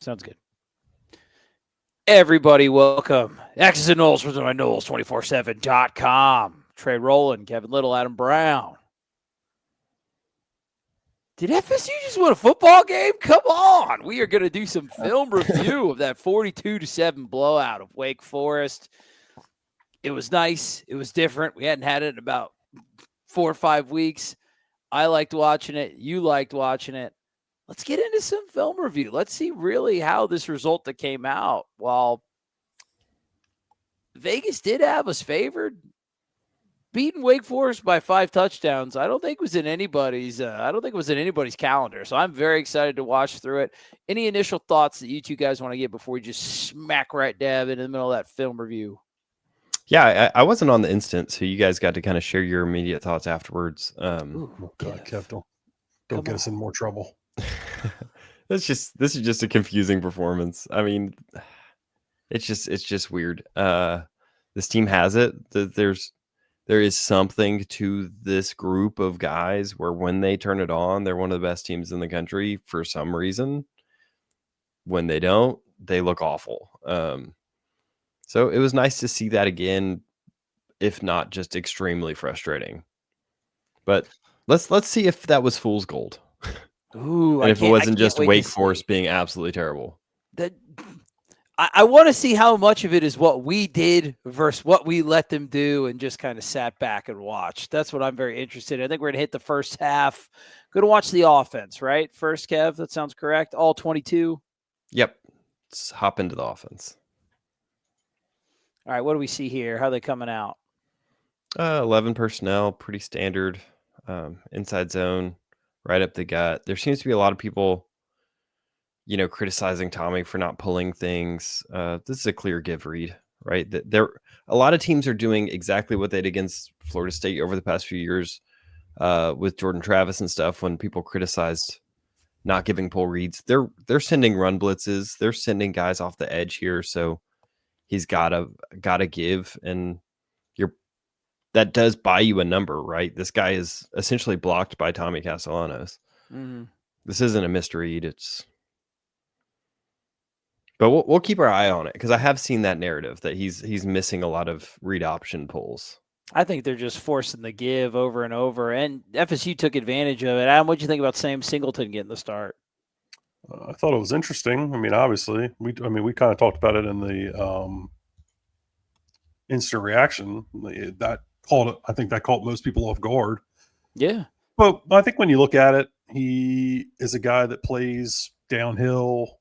Sounds good. Everybody, welcome. X's and Knowles from my Knowles247.com. Trey Rowland, Kevin Little, Adam Brown. Did FSU just win a football game? Come on. We are going to do some film review of that 42-7 blowout of Wake Forest. It was nice. It was different. We hadn't had it in about 4 or 5 weeks. I liked watching it. You liked watching it. Let's get into some film review. Let's see really how this result that came out. While Vegas did have us favored, beating Wake Forest by 5 touchdowns, I don't think it was in anybody's calendar. So I'm very excited to watch through it. Any initial thoughts that you two guys want to get before we just smack right dab in the middle of that film review? Yeah, I wasn't on the instant, so you guys got to kind of share your immediate thoughts afterwards. Oh God, Kev, don't get us in more trouble. This is just a confusing performance. I mean, it's just weird. This team has it. There is something to this group of guys where when they turn it on, they're one of the best teams in the country for some reason. When they don't, they look awful. So it was nice to see that again, if not just extremely frustrating. But let's see if that was fool's gold. Ooh, and if it wasn't just Wake Forest being absolutely terrible. I want to see how much of it is what we did versus what we let them do and just kind of sat back and watched. That's what I'm very interested in. I think we're going to hit the first half. Going to watch the offense, right? First, Kev, that sounds correct. All 22? Yep. Let's hop into the offense. All right, what do we see here? How are they coming out? 11 personnel, pretty standard. Inside zone, right up the gut. There seems to be a lot of people, criticizing Tommy for not pulling things. This is a clear give read, right? A lot of teams are doing exactly what they did against Florida State over the past few years with Jordan Travis and stuff. When people criticized not giving pull reads, they're sending run blitzes. They're sending guys off the edge here, so he's gotta give, and that does buy you a number, right? This guy is essentially blocked by Tommy Castellanos. Mm-hmm. This isn't a misread. But we'll keep our eye on it because I have seen that narrative that he's missing a lot of read option pulls. I think they're just forcing the give over and over, and FSU took advantage of it. Adam, what do you think about Sam Singleton getting the start? I thought it was interesting. I mean, obviously, we kind of talked about it in the instant reaction. I think that caught most people off guard. Yeah. But I think when you look at it, he is a guy that plays downhill.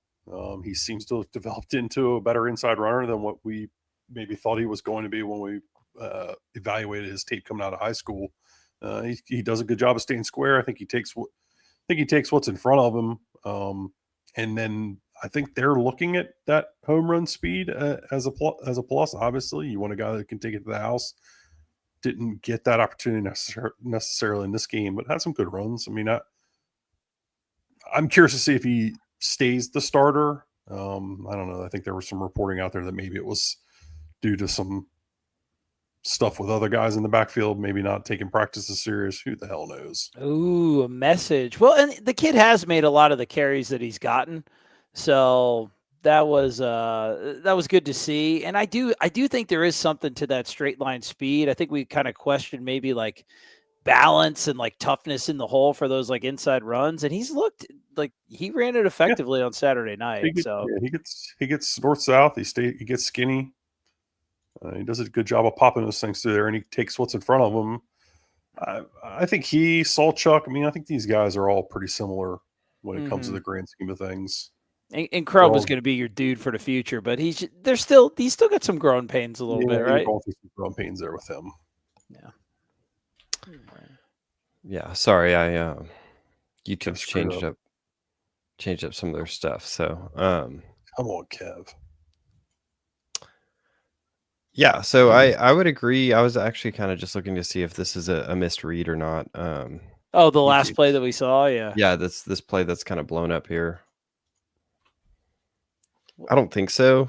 He seems to have developed into a better inside runner than what we maybe thought he was going to be when we evaluated his tape coming out of high school. He does a good job of staying square. I think he takes what's in front of him. And then I think they're looking at that home run speed as a plus. Obviously, you want a guy that can take it to the house. Didn't get that opportunity necessarily in this game, but had some good runs. I mean, I'm curious to see if he stays the starter. I don't know. I think there was some reporting out there that maybe it was due to some stuff with other guys in the backfield, maybe not taking practice as serious. Who the hell knows? Ooh, a message. Well, and the kid has made a lot of the carries that he's gotten. So that was good to see. And I do think there is something to that straight line speed. I think we kind of questioned maybe like balance and like toughness in the hole for those like inside runs. And he's looked like he ran it effectively on Saturday night. He gets north south. He gets skinny. He does a good job of popping those things through there, and he takes what's in front of him. I think Salchuk. I mean, I think these guys are all pretty similar when it comes to the grand scheme of things. And Krub is going to be your dude for the future, but he's still got some growing pains a little bit, right? Going through some growing pains there with him. Yeah. Yeah. Sorry, YouTube's changed up some of their stuff. So, come on, Kev. Yeah, so I would agree. I was actually kind of just looking to see if this is a misread or not. The last play that we saw, yeah. Yeah, this play that's kind of blown up here. I don't think so.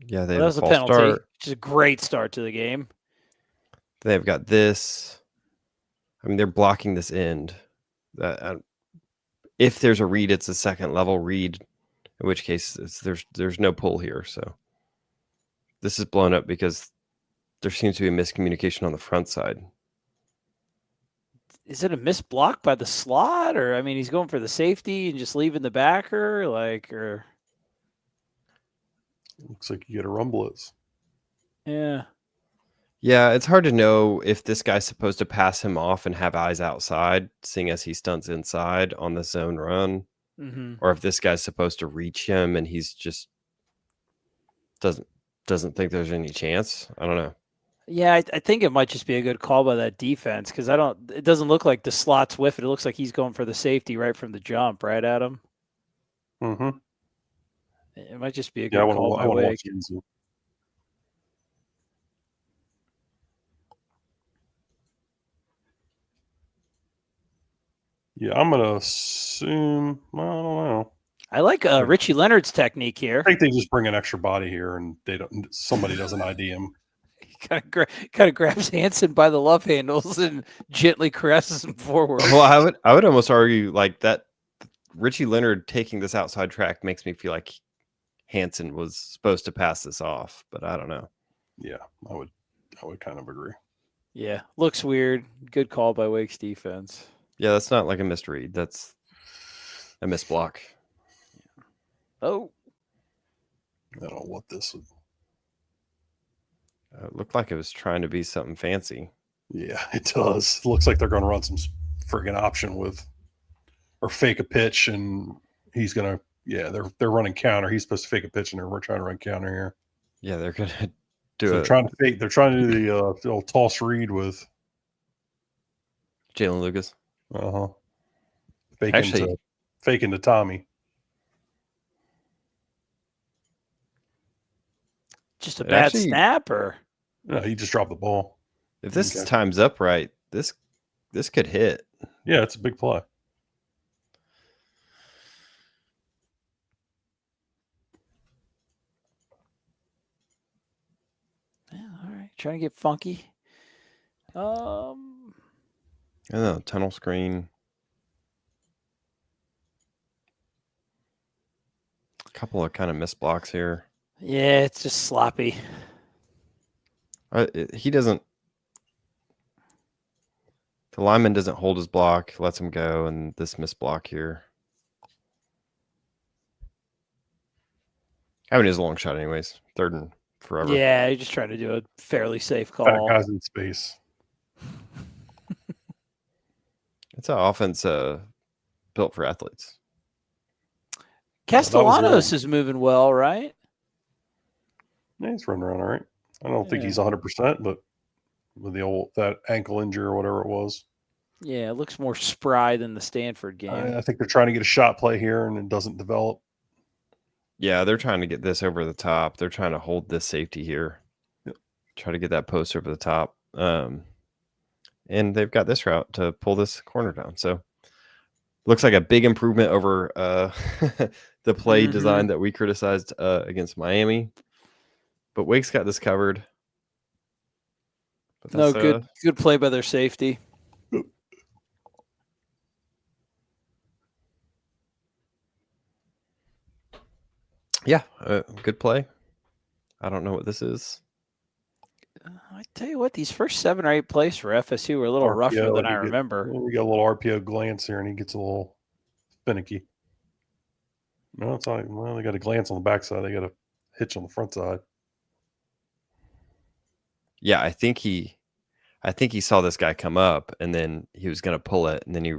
Yeah, that was a penalty. Start. Which is a great start to the game. They've got this. I mean, they're blocking this end. If there's a read, it's a second level read. in which case there's no pull here. So this is blown up because there seems to be a miscommunication on the front side. Is it a missed block by the slot, or I mean, he's going for the safety and just leaving the backer, or Looks like you get a run blitz. yeah. Yeah, it's hard to know if this guy's supposed to pass him off and have eyes outside, seeing as he stunts inside on the zone run, or if this guy's supposed to reach him and he's just doesn't think there's any chance. I don't know. Yeah, I think it might just be a good call by that defense because it doesn't look like the slot's with it. It looks like he's going for the safety right from the jump, right, Adam? Mm-hmm. It might just be a good call by Wake. Yeah, I'm gonna assume. I don't know. I like Richie Leonard's technique here. I think they just bring an extra body here, and somebody doesn't ID him. Kind of grabs Hansen by the love handles and gently caresses him forward. Well, I would almost argue like that. Richie Leonard taking this outside track makes me feel like Hansen was supposed to pass this off, but I don't know. Yeah, I would kind of agree. Yeah, looks weird. Good call by Wake's defense. Yeah, that's not like a misread. That's a missed block. Oh, I don't know what this is. It looked like it was trying to be something fancy. Yeah, it does. It looks like they're going to run some friggin' option or fake a pitch, and he's going to. Yeah, they're running counter. He's supposed to fake a pitch, and we're trying to run counter here. Yeah, they're going to do it. They're trying to fake. They're trying to do the old toss read with Jalen Lucas. Faking to Tommy. Just a bad snap, or no? He just dropped the ball. If this time's up right, this could hit. Yeah, it's a big play. Yeah, all right. Trying to get funky. I don't know, tunnel screen. A couple of kind of missed blocks here. Yeah, it's just sloppy. He doesn't. The lineman doesn't hold his block, lets him go, and this missed block here. I mean, it's a long shot anyways. Third and forever. Yeah, you're just trying to do a fairly safe call. That guy's in space. It's an offense built for athletes. Castellanos is moving well, right? Yeah, he's running around all right. I don't think he's 100%, but with that ankle injury or whatever it was. Yeah, it looks more spry than the Stanford game. I think they're trying to get a shot play here, and it doesn't develop. Yeah, they're trying to get this over the top. They're trying to hold this safety here. Yep. Try to get that post over the top. And they've got this route to pull this corner down. So looks like a big improvement over the play design that we criticized against Miami. But Wake's got this covered. But no, good play by their safety. Yeah, good play. I don't know what this is. I tell you what, these first 7 or 8 plays for FSU were a little rougher than I remember. We got a little RPO glance here, and he gets a little finicky. No, it's not. Well, they got a glance on the backside. They got a hitch on the front side. Yeah, I think he saw this guy come up, and then he was going to pull it, and then he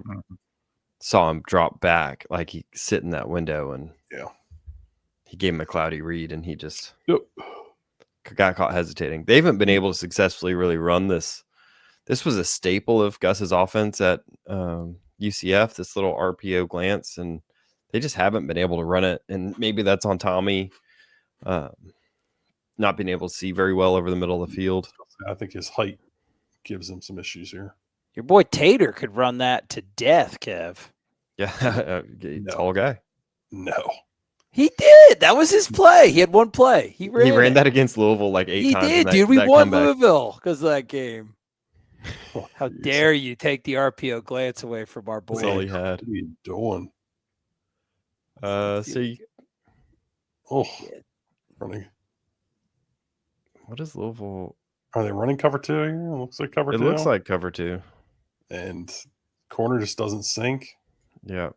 saw him drop back, like he sit in that window, and he gave him a cloudy read, and he just got caught hesitating. They haven't been able to successfully really run this. This was a staple of Gus's offense at UCF, this little RPO glance, and they just haven't been able to run it. And maybe that's on Tommy not being able to see very well over the middle of the field. I think his height gives him some issues here. Your boy Tater could run that to death, Kev. Yeah, tall guy. No. He did. That was his play. He had one play. He ran that against Louisville like 8 times. He did, dude. We won Louisville because of that game. How dare you take the RPO glance away from our boy? That's all he had. What are you doing? Oh, Yeah. running. What is Louisville? Are they running cover 2 here? It looks like cover It 2. looks like cover 2. And corner just doesn't sink. Yeah.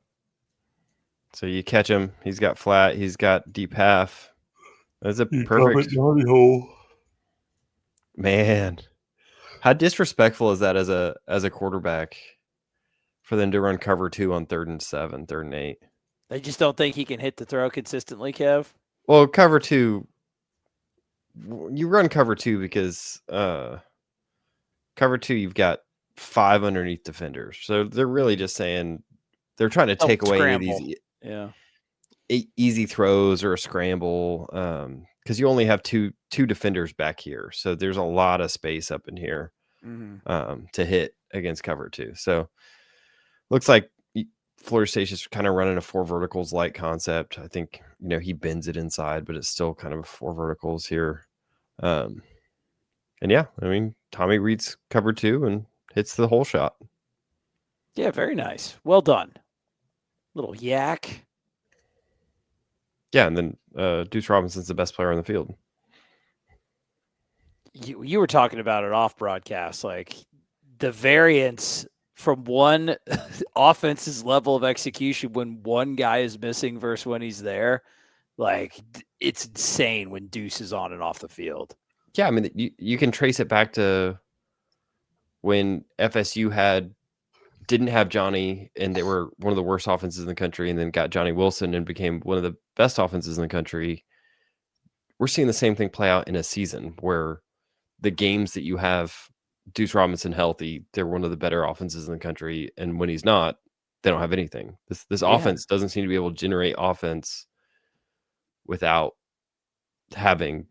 So you catch him. He's got flat. He's got deep half. That's a perfect naughty hole. man. How disrespectful is that as a quarterback for them to run cover 2 on 3rd and 7, 3rd and 8? They just don't think he can hit the throw consistently, Kev. Well, cover 2, you run cover 2 because cover 2, you've got 5 underneath defenders. So they're really just saying they're trying to take away any of these easy throws or a scramble because you only have two defenders back here. So there's a lot of space up in here to hit against cover 2. So looks like Florida State's just kind of running a 4 verticals light concept. I think, he bends it inside, but it's still kind of 4 verticals here. And yeah, I mean, Tommy reads cover 2 and hits the whole shot. Yeah, very nice. Well done. Little yak. Yeah, and then Deuce Robinson's the best player on the field. You were talking about it off broadcast, like the variance from one offense's level of execution when one guy is missing versus when he's there. Like, it's insane when Deuce is on and off the field. Yeah, I mean, you can trace it back to when FSU didn't have Johnny, and they were one of the worst offenses in the country, and then got Johnny Wilson and became one of the best offenses in the country. We're seeing the same thing play out in a season where the games that you have Deuce Robinson healthy, they're one of the better offenses in the country, and when he's not, they don't have anything. This offense doesn't seem to be able to generate offense without having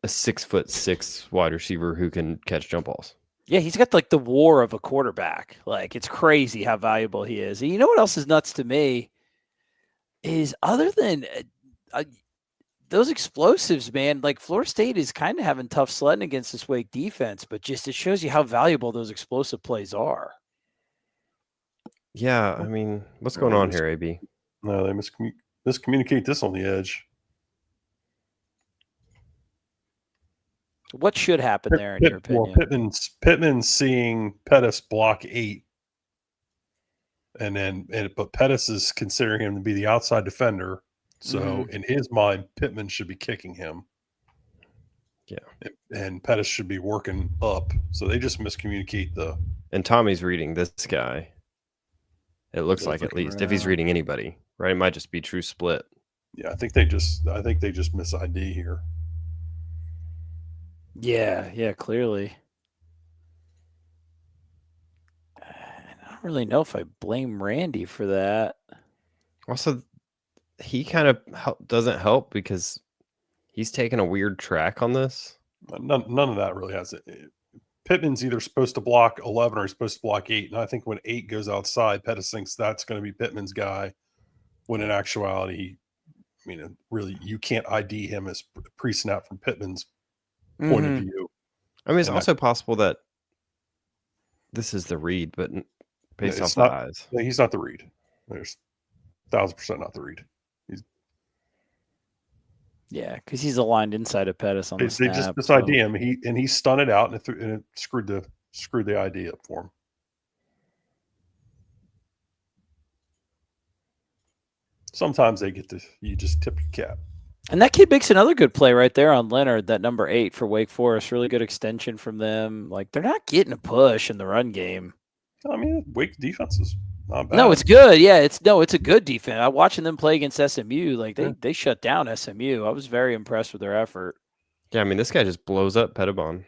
a 6'6" wide receiver who can catch jump balls. Yeah, he's got like the war of a quarterback. Like, it's crazy how valuable he is. And you know what else is nuts to me is other than those explosives, man, like Florida State is kind of having tough sledding against this Wake defense, but just it shows you how valuable those explosive plays are. Yeah, I mean, what's going on here, AB? No, they miscommunicate this on the edge. What should happen there in your opinion? Well, Pittman's seeing Pettis block 8, but Pettis is considering him to be the outside defender. So in his mind, Pittman should be kicking him. Yeah, and Pettis should be working up. So they just miscommunicate And Tommy's reading this guy. It looks like, at least, if he's reading anybody, right? It might just be true split. Yeah, I think they just miss ID here. Yeah, clearly. I don't really know if I blame Randy for that. Also, he kind of doesn't help because he's taking a weird track on this. None of that really has it. Pittman's either supposed to block 11 or he's supposed to block 8. And I think when 8 goes outside, Pettis thinks that's going to be Pittman's guy. When in actuality, really, you can't ID him as pre-snap from Pittman's point of view. I mean, it's also possible that this is the read, but based off the eyes. He's not the read. There's 1,000% not the read. Yeah, because he's aligned inside of Pettis on the snap. They just mis-ID him. He stunned it out and it screwed the ID up for him. Sometimes you just tip your cap. And that kid makes another good play right there on Leonard, that number 8 for Wake Forest. Really good extension from them. Like, they're not getting a push in the run game. I mean, Wake defense is not bad. No, it's good. Yeah, it's a good defense. I'm watching them play against SMU. Like, they shut down SMU. I was very impressed with their effort. Yeah, I mean, this guy just blows up Pettibon.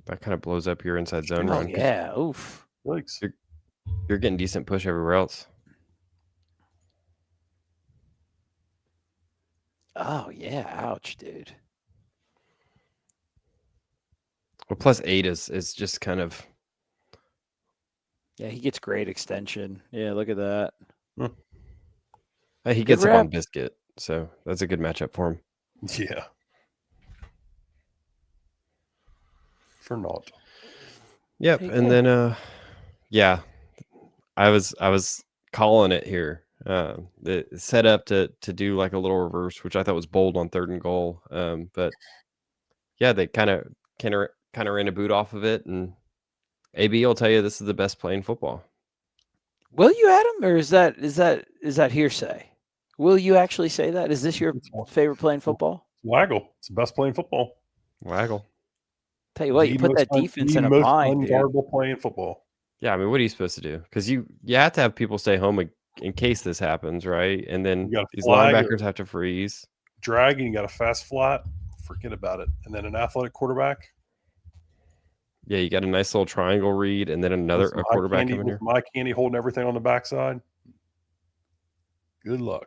That kind of blows up your inside zone run. Yeah, oof. Thanks. You're getting decent push everywhere else. Oh, yeah. Ouch, dude. Well, plus 8 is just kind of... Yeah, he gets great extension. Yeah, look at that. He gets up on biscuit, so that's a good matchup for him. Yeah. For naught. Yep, and then I was calling it here. Set up to do like a little reverse, which I thought was bold on 3rd and goal. But yeah, they kind of ran a boot off of it, and AB will tell you this is the best play in football. Will you, Adam, or is that hearsay? Will you actually say that? Is this your favorite play in football? Waggle. It's the best play in football. Waggle. Tell you what, you put that defense in a most bind, dude. unguardable play in football. Yeah, I mean, what are you supposed to do? Because you have to have people stay home in case this happens, right? And then these linebackers have to freeze. Drag, and you got a fast flat. Forget about it. And then an athletic quarterback. Yeah, you got a nice little triangle read, and then a quarterback coming here. Mike Candy holding everything on the backside. Good luck.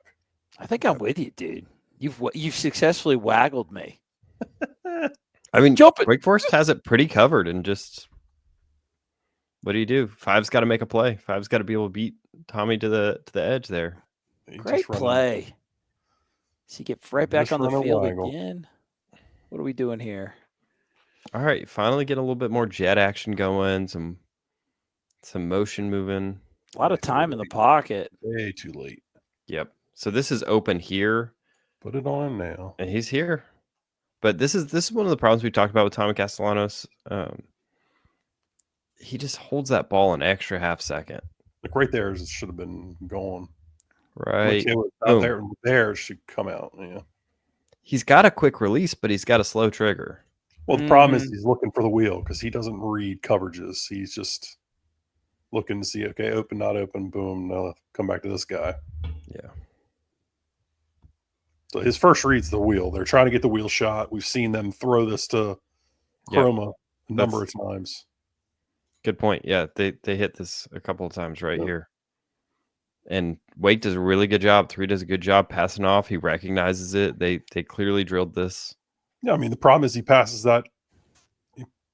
I think I'm with you, dude. You've successfully waggled me. I mean, Wake Forest has it pretty covered, and just what do? Five's got to make a play. Five's got to be able to beat Tommy to the edge there. Great play. So you get right back on the field again. What are we doing here? All right, finally get a little bit more jet action going, some motion moving. A lot of time in the pocket. Way too late. Yep. So this is open here. Put it on him now. And he's here. But this is one of the problems we talked about with Tommy Castellanos. He just holds that ball an extra half second. Like right there, it should have been going. Right. There should come out. Yeah. He's got a quick release, but he's got a slow trigger. Well, the problem is he's looking for the wheel because he doesn't read coverages. He's just looking to see, okay, open, not open, boom. No, come back to this guy. Yeah. So his first read's the wheel. They're trying to get the wheel shot. We've seen them throw this to Chroma a number of times. Good point. Yeah, they hit this a couple of times here. And Wake does a really good job. 3 does a good job passing off. He recognizes it. They clearly drilled this. Yeah, I mean, the problem is he passes that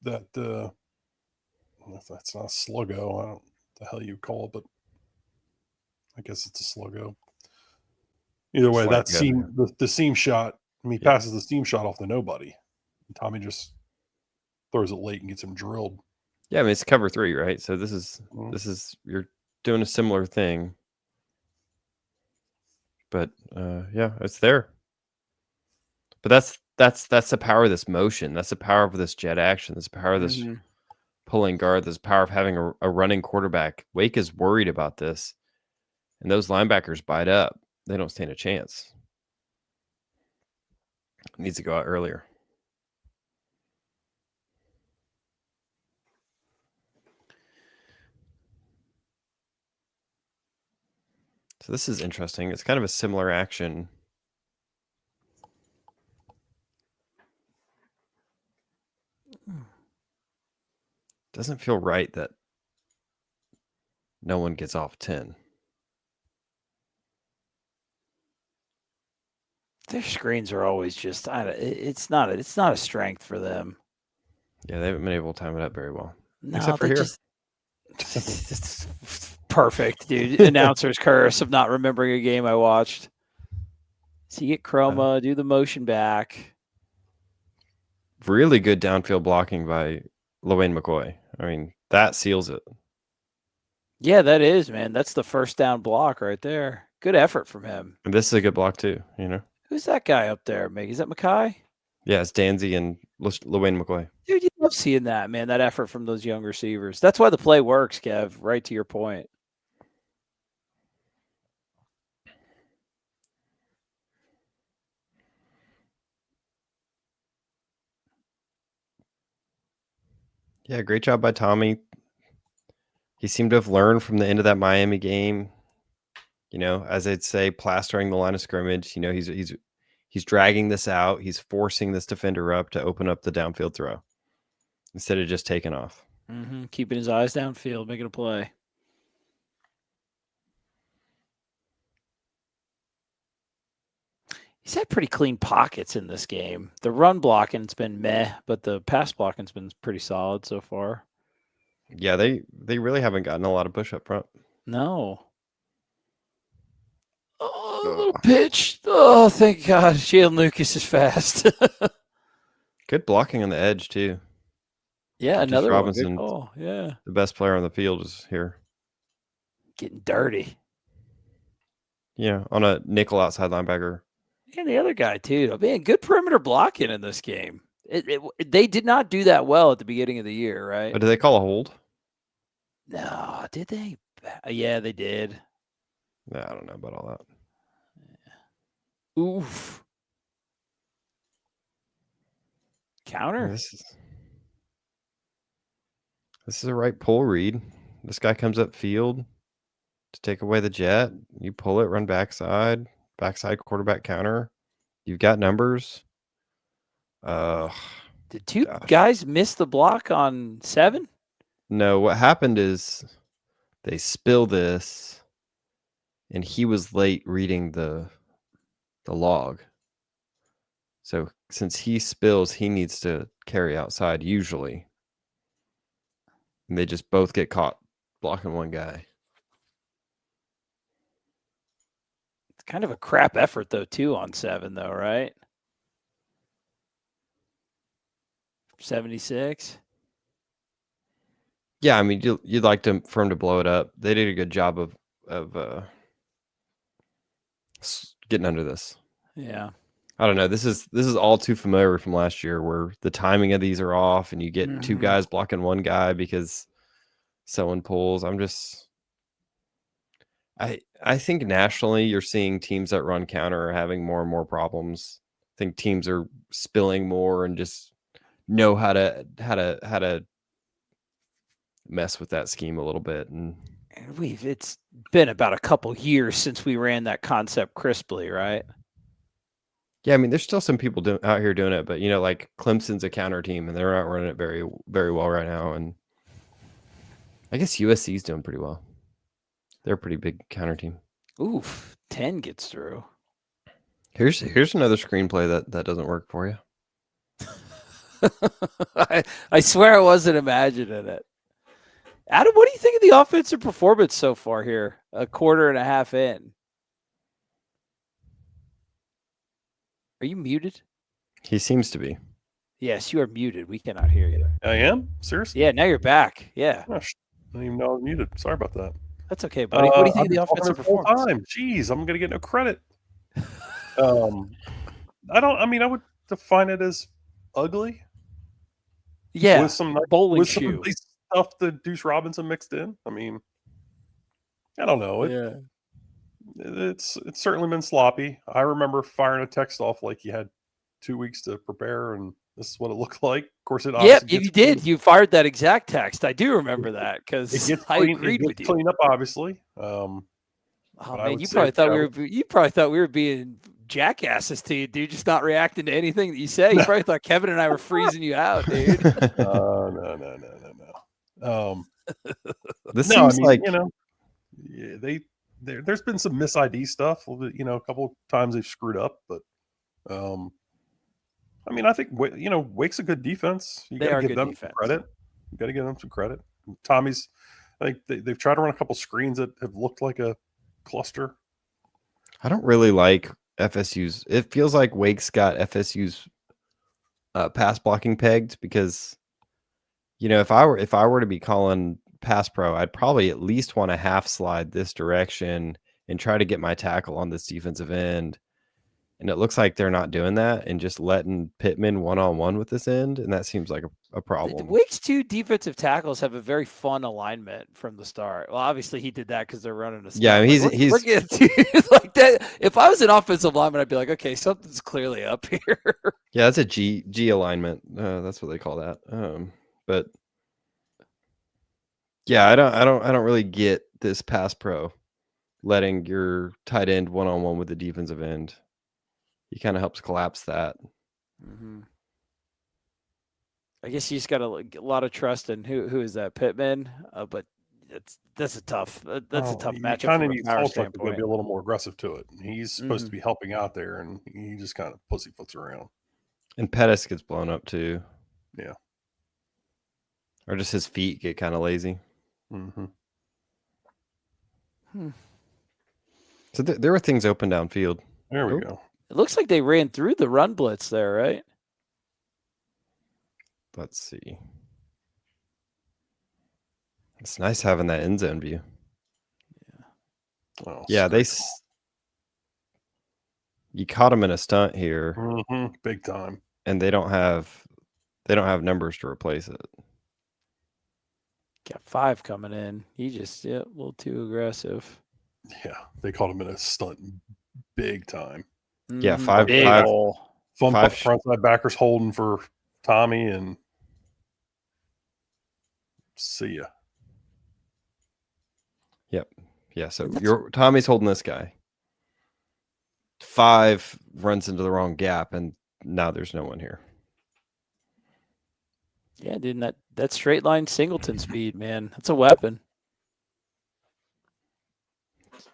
that's not a sluggo. I don't know what the hell you call it, but I guess it's a sluggo. Either way, that seam, the seam shot, I mean, he passes the seam shot off to nobody. And Tommy just throws it late and gets him drilled. Yeah, I mean, it's cover 3, right? So this is you're doing a similar thing. But yeah, it's there. But that's the power of this motion. That's the power of this jet action. That's the power of this pulling guard. This power of having a running quarterback. Wake is worried about this, and those linebackers bite up. They don't stand a chance. Needs to go out earlier. So this is interesting. It's kind of a similar action. Doesn't feel right that no one gets off 10. Their screens are always just it's not a strength for them. Yeah, they haven't been able to time it up very well. No, except for here. It's perfect, dude. Announcer's curse of not remembering a game I watched. So you get Chroma, do the motion back. Really good downfield blocking by LaWayne McCoy. I mean, that seals it. Yeah, that is, man. That's the first down block right there. Good effort from him. And this is a good block too, you know. Who's that guy up there, Meg? Is that Mackay? Yeah, it's Danzy and LaWayne McCoy. Dude, you love seeing that, man. That effort from those young receivers. That's why the play works, Kev. Right to your point. Yeah, great job by Tommy. He seemed to have learned from the end of that Miami game. You know, as I'd say, plastering the line of scrimmage. You know, he's dragging this out. He's forcing this defender up to open up the downfield throw instead of just taking off. Keeping his eyes downfield, making a play. He's had pretty clean pockets in this game. The run blocking's been meh, but the pass blocking's been pretty solid so far. Yeah, they really haven't gotten a lot of push up front. No. Oh, a little pitch. Oh, thank God. Jalen Lucas is fast. Good blocking on the edge, too. Yeah, another Robinson. one. Oh, yeah. The best player on the field is here. Getting dirty. on a nickel outside linebacker. And the other guy too. Man, good perimeter blocking in this game. They did not do that well at the beginning of the year, right? But did they call a hold? No, did they? Yeah, they did. Yeah, I don't know about all that. Oof. Counter. This is a right pull read. This guy comes up field to take away the jet. You pull it, run backside quarterback counter. You've got numbers. Did two gosh. guys miss the block on 7? No, what happened is they spill this, and he was late reading the log. So since he spills, he needs to carry outside usually. And they just both get caught blocking one guy. It's kind of a crap effort though, too, on 7 though, right? 76. Yeah, I mean, you'd like for him to blow it up. They did a good job of getting under this. Yeah. I don't know. This is all too familiar from last year, where the timing of these are off, and you get two guys blocking one guy because someone pulls. I think nationally, you're seeing teams that run counter are having more and more problems. I think teams are spilling more and just know how to mess with that scheme a little bit. And it's been about a couple years since we ran that concept crisply, right? yeah, I mean, there's still some people out here doing it, but like Clemson's a counter team, and they're not running it very, very well right now. And I guess USC's doing pretty well. They're a pretty big counter team. Oof, 10 gets through. Here's another screenplay that doesn't work for you. I swear I wasn't imagining it. Adam, what do you think of the offensive performance so far here? A quarter and a half in. Are you muted? He seems to be. Yes, you are muted. We cannot hear you. I am? Seriously? Yeah, now you're back. Yeah. Gosh, I didn't even know I was muted. Sorry about that. That's okay, buddy. What do you think I've of the been talking offensive this whole performance? time. Jeez, I'm gonna get no credit. I would define it as ugly. Yeah, With some bowling with some shoe. nice stuff that Deuce Robinson mixed in. I mean, I don't know. It's certainly been sloppy. I remember firing a text off like you had 2 weeks to prepare, and this is what it looked like. Of course, it Yeah, obviously you did. You fired that exact text. I do remember that it because gets I agreed with you. cleaned up, obviously. Oh but I man, would you say, probably thought we were being jackasses to you, dude. Just not reacting to anything that you say. You probably thought Kevin and I were freezing you out, dude. no. This No, I seems mean, like there's been some mis ID stuff. A couple of times they've screwed up, but I mean, I think Wake's a good defense. You got to give them some credit. You got to give them some credit. Tommy's, I think they've tried to run a couple screens that have looked like a cluster. I don't really like FSU's. It feels like Wake's got FSU's pass blocking pegged because, if I were to be calling pass pro, I'd probably at least want to half slide this direction and try to get my tackle on this defensive end. And it looks like they're not doing that and just letting Pittman one-on-one with this end. And that seems like a problem. Wake's 2 defensive tackles have a very fun alignment from the start. Well, obviously he did that because they're running a style. Yeah, I mean, we're getting to, like that. If I was an offensive lineman, I'd be like, okay, something's clearly up here. Yeah, that's a G alignment. That's what they call that. But yeah, I don't really get this pass pro letting your tight end one-on-one with the defensive end. He kind of helps collapse that. Mm-hmm. I guess you just got a lot of trust in who is that, Pittman? But that's a tough matchup. Kind of needs Tulsa to be a little more aggressive to it. He's supposed to be helping out there, and he just kind of pussyfoots around. And Pettis gets blown up too. Yeah, or just his feet get kind of lazy. Mm-hmm. So there were things open downfield. There we go. It looks like they ran through the run blitz there, right? Let's see. It's nice having that end zone view. Yeah. Oh, yeah, you caught him in a stunt here, Big time. and they don't have numbers to replace it. Got 5 coming in. He just a little too aggressive. Yeah, they caught him in a stunt big time. Yeah, Mhm, five- big five- hole. Frontside backers holding for Tommy, and see ya. Yep. Yeah. So Tommy's holding this guy. 5 runs into the wrong gap, and now there's no one here. Yeah, dude, that straight line singleton speed, man, that's a weapon.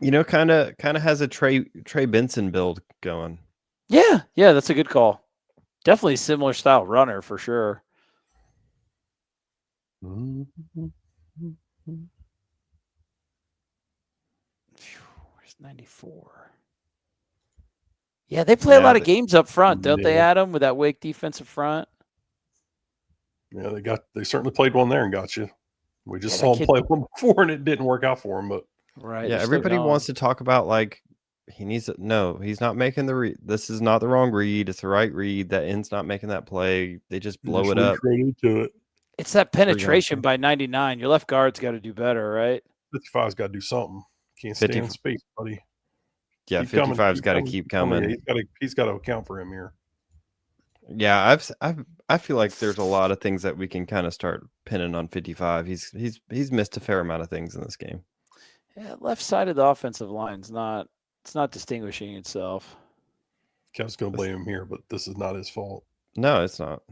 Kind of has a Trey Benson build going. Yeah, that's a good call. Definitely similar style runner for sure. Where's 94? Yeah, they play a lot of games up front, don't they, Adam, with that Wake defensive front? Yeah, they certainly played one there and got you. We just saw him play one before, and it didn't work out for him. But right, yeah, everybody wants to talk about like he's not making the read. This is not the wrong read. It's the right read. That end's not making that play. They just blow it up. Right into it. It's that penetration by 99. Your left guard's got to do better, right? 55's got to do something. Can't stay in space, buddy. Yeah, 55's got to keep coming. He's got to account for him here. Yeah, I feel like there's a lot of things that we can kind of start pinning on 55. He's missed a fair amount of things in this game. Yeah, left side of the offensive line's not distinguishing itself. Kev's gonna blame him here, but this is not his fault. No, it's not.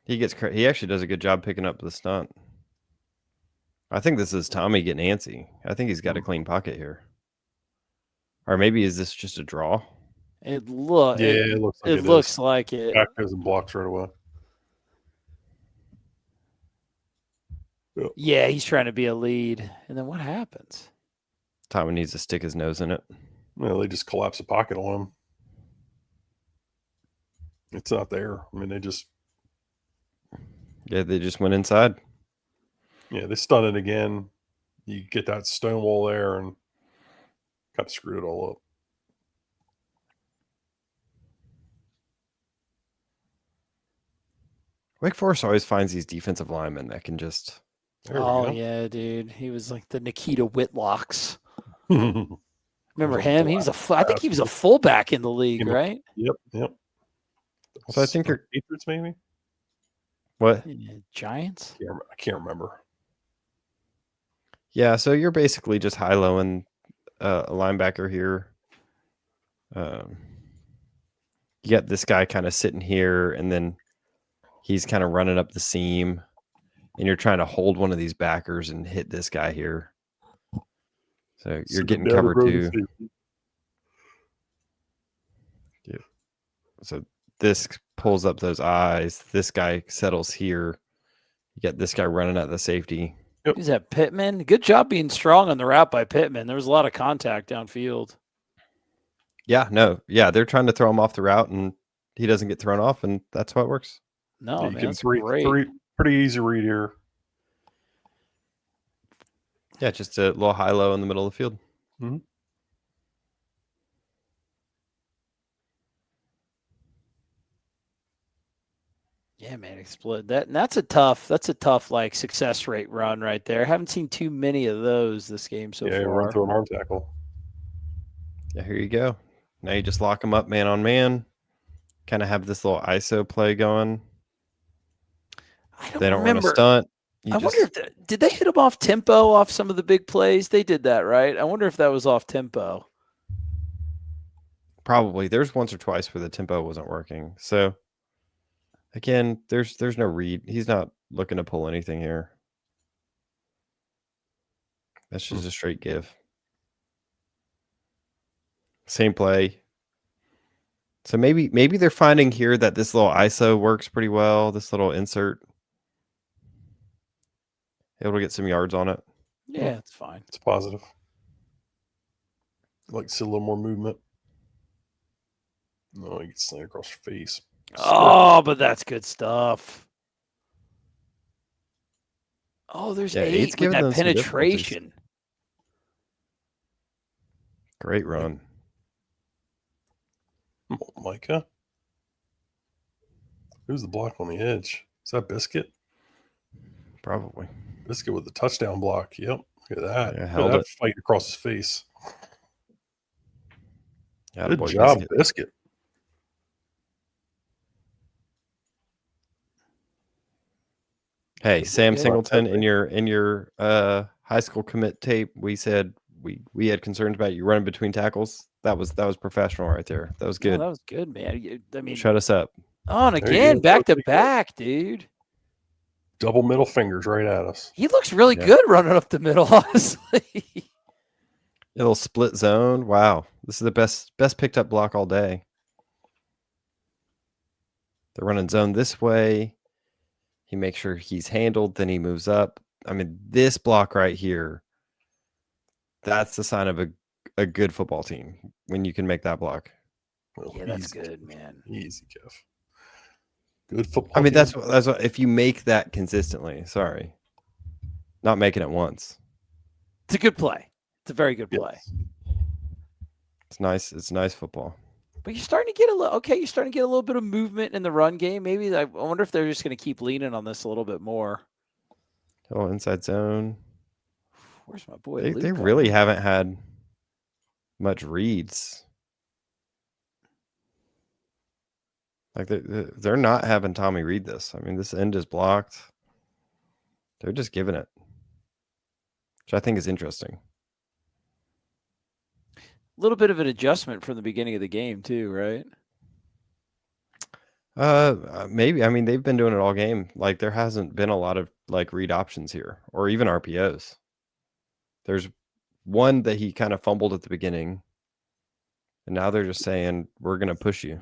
He actually does a good job picking up the stunt. I think this is Tommy getting antsy. I think he's got a clean pocket here. Or maybe is this just a draw? It looks like it. Back goes and blocks right away. Yep. Yeah, he's trying to be a lead. And then what happens? Tommy needs to stick his nose in it. Well, they just collapse the pocket on him. It's not there. I mean, they just went inside. Yeah, they stun it again. You get that stone wall there and kind of screwed it all up. Wake Forest always finds these defensive linemen that can just. Oh yeah, dude. He was like the Nikita Whitlocks. Remember him? He was I think he was a fullback in the league, right? Yep. So I think they're Patriots, maybe. What? Giants? I can't remember. Yeah, so you're basically just high-lowing a linebacker here. You got this guy kind of sitting here, and then he's kind of running up the seam, and you're trying to hold one of these backers and hit this guy here. So you're getting covered too. Yeah. So this pulls up those eyes. This guy settles here. You got this guy running at the safety. Yep. Who's that, Pittman? Good job being strong on the route by Pittman. There was a lot of contact downfield. Yeah, they're trying to throw him off the route, and he doesn't get thrown off, and that's how it works. No, yeah, man, that's great. Pretty easy read here. Yeah, just a little high-low in the middle of the field. Mm-hmm. Yeah, man, explode that. And that's a tough like success rate run right there. Haven't seen too many of those this game so far. Yeah, run through an arm tackle. Yeah, here you go. Now you just lock them up man on man. Kind of have this little ISO play going. They don't run a stunt. I wonder if did they hit him off tempo off some of the big plays? They did that, right? I wonder if that was off tempo. Probably. There's once or twice where the tempo wasn't working. So again, there's no read. He's not looking to pull anything here. That's just a straight give. Same play. So maybe they're finding here that this little ISO works pretty well. This little insert. Able to get some yards on it. Yeah, it's fine. It's positive. I'd like to see a little more movement. No, he gets slammed across your face. Oh, but that's good stuff. Oh, there's 8 with that penetration. Great run. Micah. Who's the block on the edge? Is that Biscuit? Probably. Biscuit with the touchdown block. Yep. Look at that. Yeah, Look held at that it. fight across his face. Good Attaboy, job, Biscuit. Biscuit. Hey, Good Sam boy. Singleton, in your high school commit tape, we said we had concerns about you running between tackles. That was professional right there. That was No, good. that was good, man. I mean, Shut us up. on There you again, go. That back was to pretty good. back, dude. Double middle fingers right at us. He looks really Yeah. good running up the middle, honestly. A little split zone. Wow, this is the best picked up block all day. They're running zone this way. He makes sure he's handled, then he moves up. I mean, this block right here, that's the sign of a good football team when you can make that block. Well, Yeah, that's easy, good, Kev. man. Easy, Kev. Good football. I mean, team. that's what, if you make that consistently. Sorry, not making it once. It's a good play. It's a very good play. Yes. It's nice. It's nice football. But you're starting to get you're starting to get a little bit of movement in the run game. Maybe I wonder if they're just going to keep leaning on this a little bit more. Oh, inside zone. Where's my boy? They Luke really on? haven't had much reads. Like they're not having Tommy read this. I mean, this end is blocked. They're just giving it, which I think is interesting. A little bit of an adjustment from the beginning of the game too, right? Maybe. I mean, they've been doing it all game. Like there hasn't been a lot of like read options here, or even RPOs. There's one that he kind of fumbled at the beginning, and now they're just saying we're gonna push you.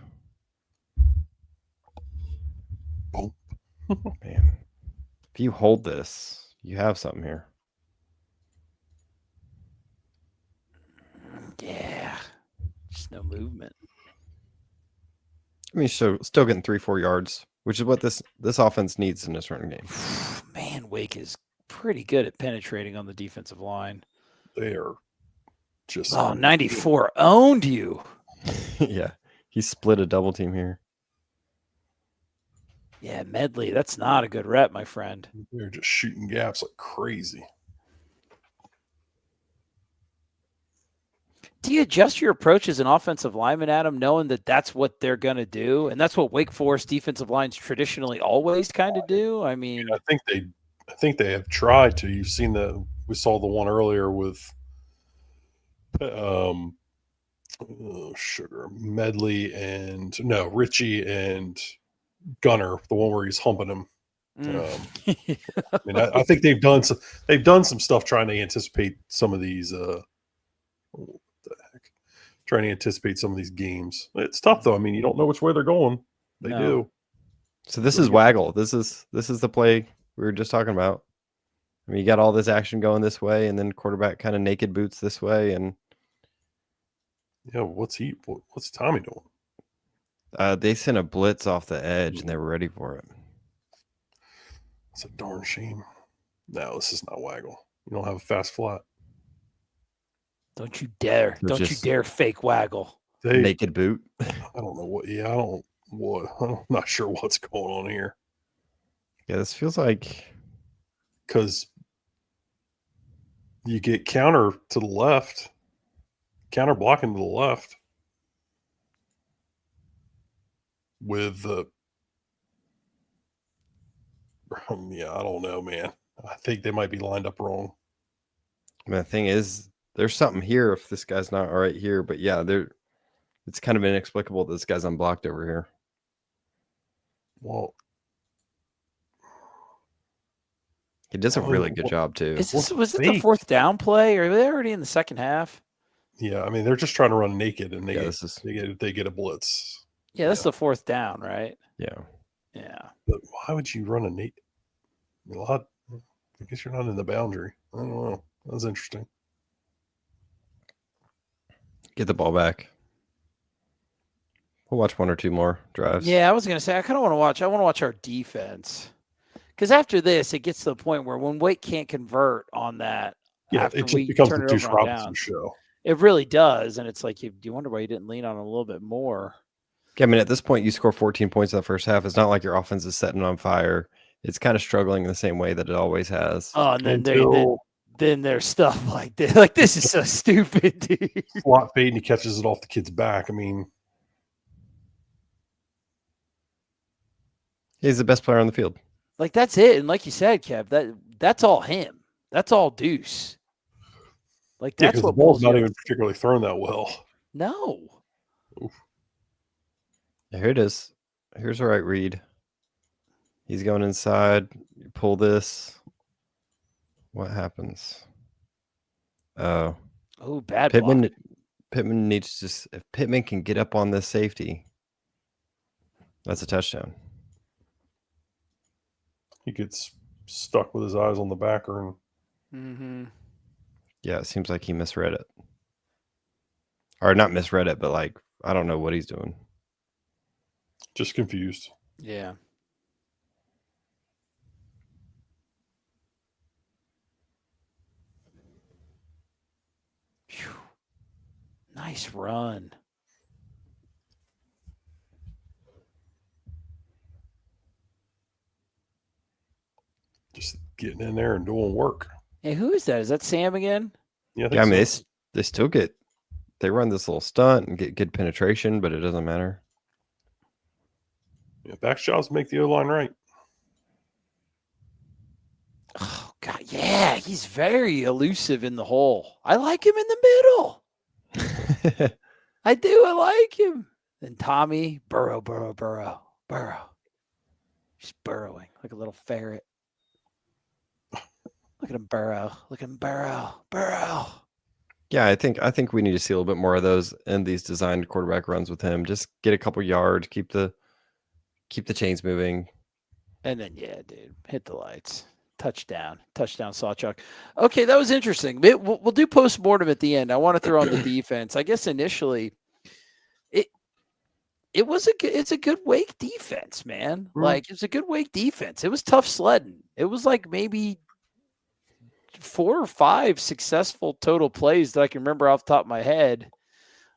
Boom. Man, if you hold this, you have something here. Yeah, just no movement. I mean, still getting 3-4 yards, which is what this offense needs in this running game. Man, Wake is pretty good at penetrating on the defensive line. They are just 94 owned you. Yeah, he split a double team here. Yeah, Medley, that's not a good rep, my friend. They're just shooting gaps like crazy. Do you adjust your approach as an offensive lineman, Adam, knowing that that's what they're going to do? And that's what Wake Forest defensive lines traditionally always kind of do? I mean, I think they have tried to. You've seen we saw the one earlier with Richie and Gunner, the one where he's humping him. I mean, I think they've done some stuff trying to anticipate some of these trying to anticipate some of these games. It's tough though. I mean, you don't know which way they're going. They do. So this is waggle. This is the play we were just talking about. I mean, you got all this action going this way, and then quarterback kind of naked boots this way, and yeah, what's Tommy doing? they sent a blitz off the edge, and they were ready for it. It's a darn shame. No, this is not waggle. You don't have a fast flat. Don't you dare. Don't you dare fake waggle. Naked boot. I don't know what. Yeah, I'm not sure what's going on here. Yeah, this feels like because you get counter to the left, counter blocking to the left with the. Yeah, I don't know, man. I think they might be lined up wrong. I mean, the thing is, there's something here if this guy's not all right here, but yeah, it's kind of inexplicable that this guy's unblocked over here. Well, he does a really good job too. Was it the fourth down play, or are they already in the second half? Yeah, I mean they're just trying to run naked, and they get a blitz. Yeah, that's the fourth down, right? Yeah. Yeah. But why would you run a naked? I guess you're not in the boundary. I don't know. That was interesting. Get the ball back. We'll watch one or two more drives. Yeah, I was going to say, I want to watch our defense. Because after this, it gets to the point where when Wake can't convert on that, yeah, it just becomes the Deuce Robinson show. It really does. And it's like, you wonder why you didn't lean on it a little bit more. I mean, at this point, you score 14 points in the first half. It's not like your offense is setting on fire. It's kind of struggling in the same way that it always has. Oh, and then Until then there's stuff like this. Like, this is so stupid, dude. slot fade and he catches it off the kid's back. I mean, He's the best player on the field. Like, that's it. And like you said, Kev, that's all him. That's all Deuce. Like, yeah, that's because the what ball's pulls you not up. even particularly thrown that well. No. Here it is. Here's the right read. He's going inside. You pull this. What happens? Oh, Oh, bad Pittman. block. Pittman needs to. If Pittman can get up on this safety, that's a touchdown. He gets stuck with his eyes on the backer, and Mm-hmm. Yeah, it seems like he misread it. Or not misread it, but like, I don't know what he's doing. just confused. Yeah. Phew. Nice run. Just getting in there and doing work. Hey, who is that? Is that Sam again? Yeah, Yeah, I mean, so. they still get. They run this little stunt and get good penetration, but it doesn't matter. Yeah, back's jobs make the O-line right. Oh, God. Yeah, he's very elusive in the hole. I like him in the middle. I do. I like him. And Tommy, burrow. He's burrowing like a little ferret. Look at him burrow. Look at him burrow. Yeah, I think we need to see a little bit more of those in these designed quarterback runs with him. Just get a couple yards, keep the chains moving. And then, yeah, dude, hit the lights. Touchdown, Sawchuck. Okay, that was interesting. We'll do postmortem at the end. I want to throw on the defense. I guess initially, it's a good Wake defense, man. Like, it's a good Wake defense. It was tough sledding. It was like maybe 4 or 5 successful total plays that I can remember off the top of my head.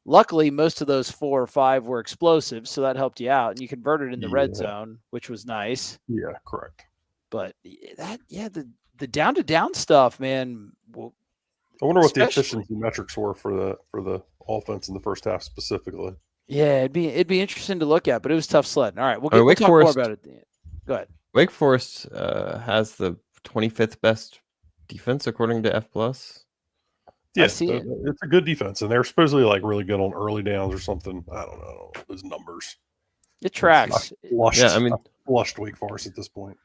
Luckily, most of those 4 or 5 were explosive, so that helped you out, and you converted in the red zone, which was nice. Yeah, correct. But the down to down stuff, man. Well, I wonder what the efficiency metrics were for the offense in the first half specifically. Yeah, it'd be interesting to look at, but it was tough sledding. All right, we'll Wake talk Forest, more about it. Go ahead. Wake Forest has the 25th best defense according to F+. Yeah, it's a good defense, and they're supposedly like really good on early downs or something. I don't know those numbers. It tracks. Flushed Wake Forest at this point.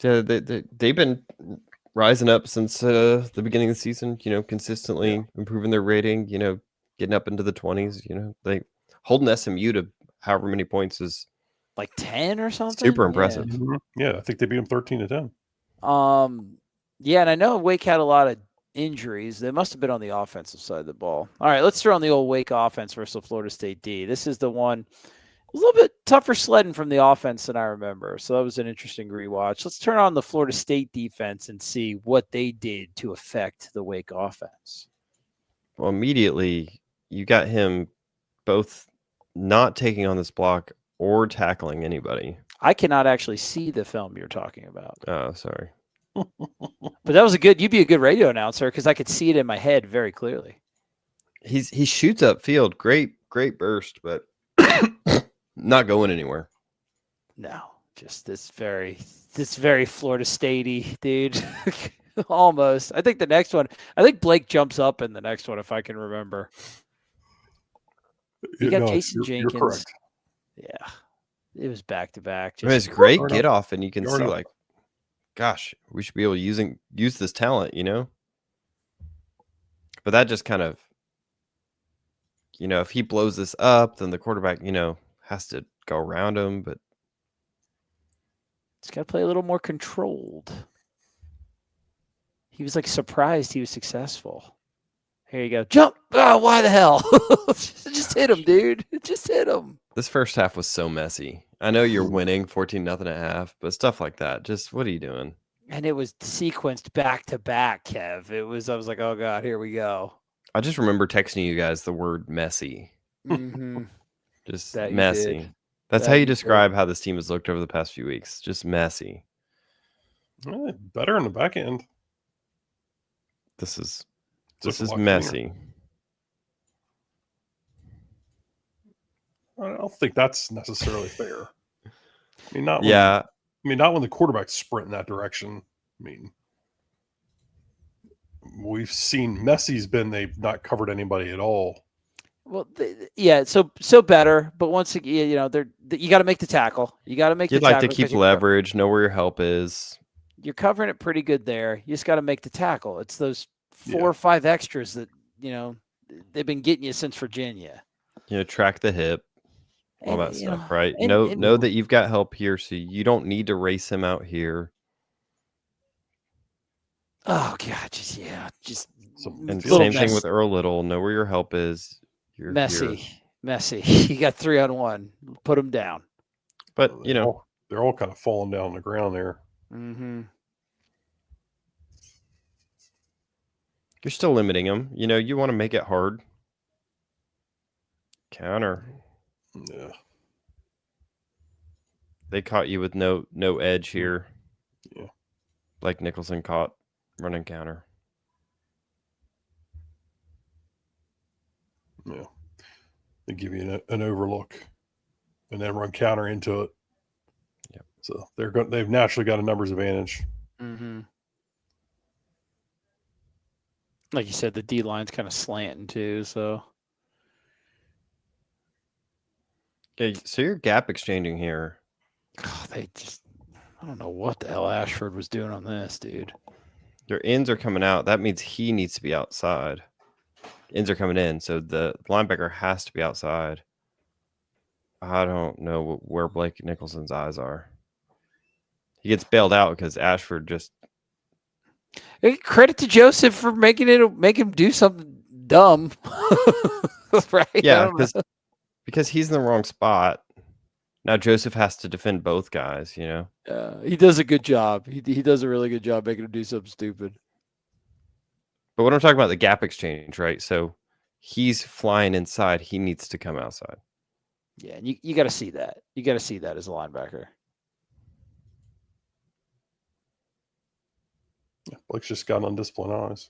Yeah, they've been rising up since the beginning of the season. You know, consistently improving their rating. You know, getting up into the 20s. You know, they holding SMU to however many points is like 10 or something. Super impressive. Yeah, I think they beat them 13-10. Yeah, and I know Wake had a lot of injuries. They must have been on the offensive side of the ball. All right, let's throw on the old Wake offense versus Florida State D. This is the one a little bit tougher sledding from the offense than I remember. So that was an interesting rewatch. Let's turn on the Florida State defense and see what they did to affect the Wake offense. Well, immediately you got him both not taking on this block or tackling anybody. I cannot actually see the film you're talking about. Oh, sorry. But that was you'd be a good radio announcer because I could see it in my head very clearly. He shoots upfield. Great burst, but not going anywhere. No, just this very Florida State-y, dude. Almost. I think the next one, Blake jumps up in the next one if I can remember. You got Jason Jenkins. You're correct. Yeah. It was back to back. It's great get off, and you can see like, gosh, we should be able to use this talent, you know? But that just kind of, you know, if he blows this up, then the quarterback, you know, has to go around him, but it's got to play a little more controlled. He was like surprised he was successful. Here you go. Jump. Oh, why the hell? Just hit him, dude. Just hit him. This first half was so messy. I know you're winning 14-0 at half, but stuff like that, just what are you doing? And it was sequenced back to back, Kev. I was like, oh God, here we go. I just remember texting you guys the word messy. Mm-hmm. Just That you messy. did. That's That how you you did. describe how this team has looked over the past few weeks. Just messy. Better in the back end. This is Took a lot cleaner. messy. I don't think that's necessarily fair. I mean, not when, Yeah. not when the quarterback's sprint in that direction. I mean, we've seen Messi's been they've not covered anybody at all. Well, yeah, so better, but once again, you got to make the tackle. You got to make You'd the like tackle to keep 'cause you're leverage, know where your help is. You're covering it pretty good there. You just got to make the tackle. It's those 4 Yeah. or 5 extras that they've been getting you since Virginia. Track the hip, all And, that stuff, right? and- know that you've got help here, so you don't need to race him out here. Oh God, just And Little same thing with Earl Little. Know where your help is. You're messy. here. Messy. You got 3-on-1. Put him down. But they're all kind of falling down on the ground there. Mm-hmm. You're still limiting them. You want to make it hard. Counter. Yeah. They caught you with no edge here. Yeah. Like Nicholson caught running counter. Yeah. They give you an overlook and then run counter into it. Yep. So they've naturally got a numbers advantage. Mm-hmm. Like you said, the D line's kind of slanting too, so. Okay, so you're gap exchanging here. God, I don't know what the hell Ashford was doing on this, dude. Your ends are coming out. That means he needs to be outside. Ends are coming in, so the linebacker has to be outside. I don't know where Blake Nicholson's eyes are. He gets bailed out because Ashford just... Hey, credit to Joseph for make him do something dumb. Right? Yeah, because he's in the wrong spot. Now Joseph has to defend both guys, He does a good job. He does a really good job making him do something stupid. But what I'm talking about, the gap exchange, right? So he's flying inside. He needs to come outside. Yeah, and you got to see that. You got to see that as a linebacker. Yeah, Blake's just got undisciplined eyes.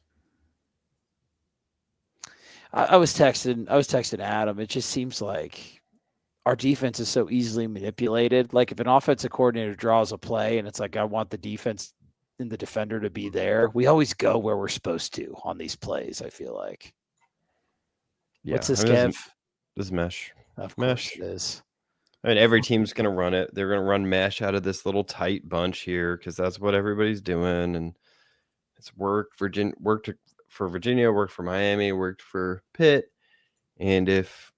I was texting Adam. It just seems like our defense is so easily manipulated. Like if an offensive coordinator draws a play and it's like, I want the defense and the defender to be there, we always go where we're supposed to on these plays, I feel like. Yeah. What's this, Kev? This is mesh. Of Mesh. course it is. I mean, every team's going to run it. They're going to run mesh out of this little tight bunch here because that's what everybody's doing. And it's worked for Virginia, worked for Miami, worked for Pitt. And if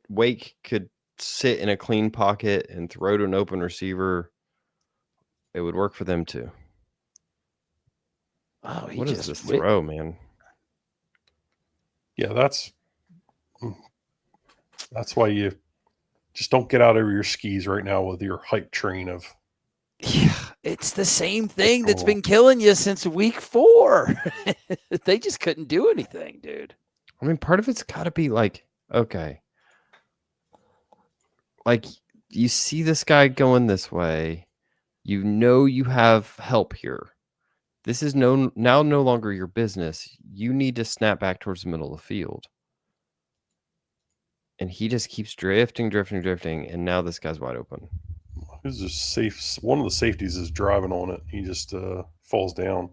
Wake could sit in a clean pocket and throw to an open receiver, it would work for them too. Oh, what is this throw, man? Yeah, that's why you just don't get out over your skis right now with your hype train of. Yeah, it's the same thing that's been killing you since week 4. They just couldn't do anything, dude. I mean, part of it's got to be like, okay, like you see this guy going this way, you have help here. This is now no longer your business. You need to snap back towards the middle of the field. And he just keeps drifting, and now this guy's wide open. Who's just safe? One of the safeties is driving on it. He just falls down.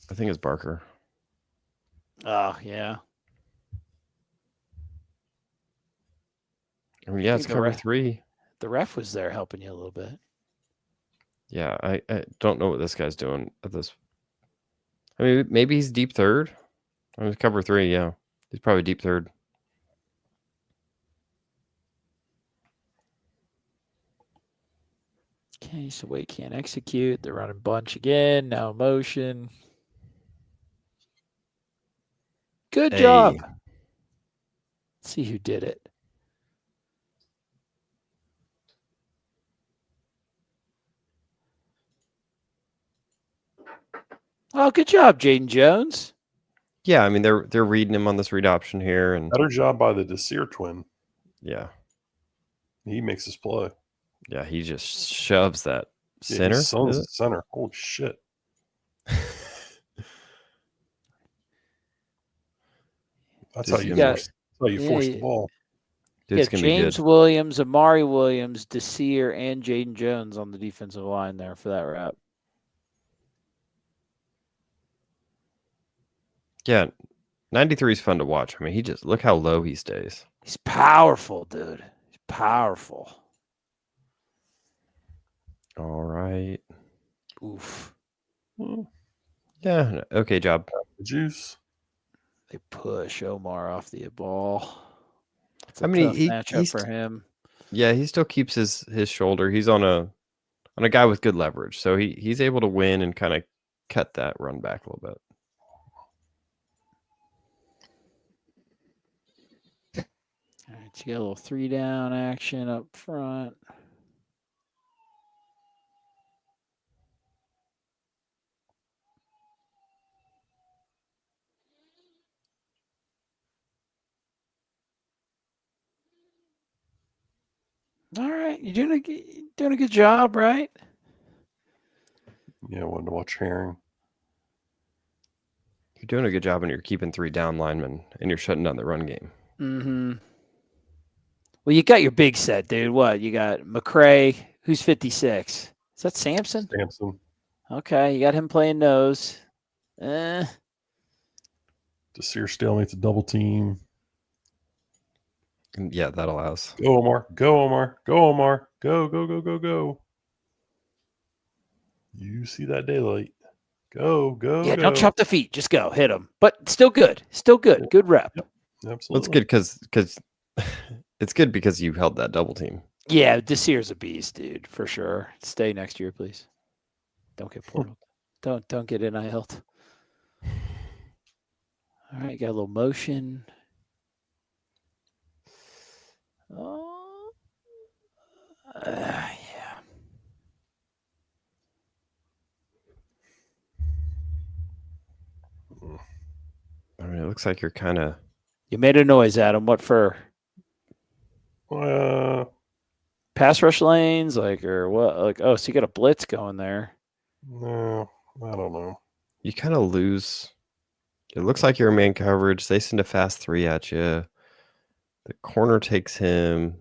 I think it's Barker. Oh, yeah. I mean, yeah, it's cover 3. The ref was there helping you a little bit. Yeah, I don't know what this guy's doing at this. I mean, maybe he's deep third. I mean, cover 3, yeah. He's probably deep third. Okay, so Wade can't execute. They're running bunch again. Now motion. Good job. Let's see who did it. Oh, good job, Jaden Jones. Yeah, I mean they're reading him on this read option here, and Better job by the Desir twin. yeah, He makes his play. yeah, he just shoves that Yeah, center. he suns is the it? center. Holy shit. That's Dude, how you got- force. That's how you force the ball. You Dude's got gonna be James good. Williams, Amari Williams, Desir, and Jaden Jones on the defensive line there for that wrap. Yeah, 93 is fun to watch. I mean, he just look how low he stays. He's powerful, dude. He's powerful. All right. Oof. Yeah. Okay. Job. The juice. They push Omar off the ball. It's a I mean, tough matchup he's for him. yeah, he still keeps his shoulder. He's on a guy with good leverage, so he's able to win and kind of cut that run back a little bit. All right, you got a little 3-down action up front. All right, you're doing a good job, right? Yeah, I wanted to watch Herring. You're doing a good job, and you're keeping 3 down linemen, and you're shutting down the run game. Mm-hmm. Well, you got your big set, dude. What? You got McCray, who's 56. Is that Sampson? Sampson. Okay, you got him playing nose. Desir stalemate's a double team. And yeah, that allows. Go, Omar. Go, Omar. Go, Omar. Go, go, go, go, go. You see that daylight. Go, go, Yeah, go. don't chop the feet. Just go. Hit him. But still good. Still good. Good rep. Yep. Absolutely. Well, it's good because it's good because you held that double team. Yeah, Desir's a beast, dude, for sure. Stay next year, please. Don't get portaled. Don't get NIL'd. All right, got a little motion. Oh, yeah. I mean, it looks like you're kind of. You made a noise, Adam. What for? Pass rush lanes, or what? Oh, so you got a blitz going there. No, I don't know. You kind of lose. It looks like you're in man coverage. They send a fast 3 at you. The corner takes him.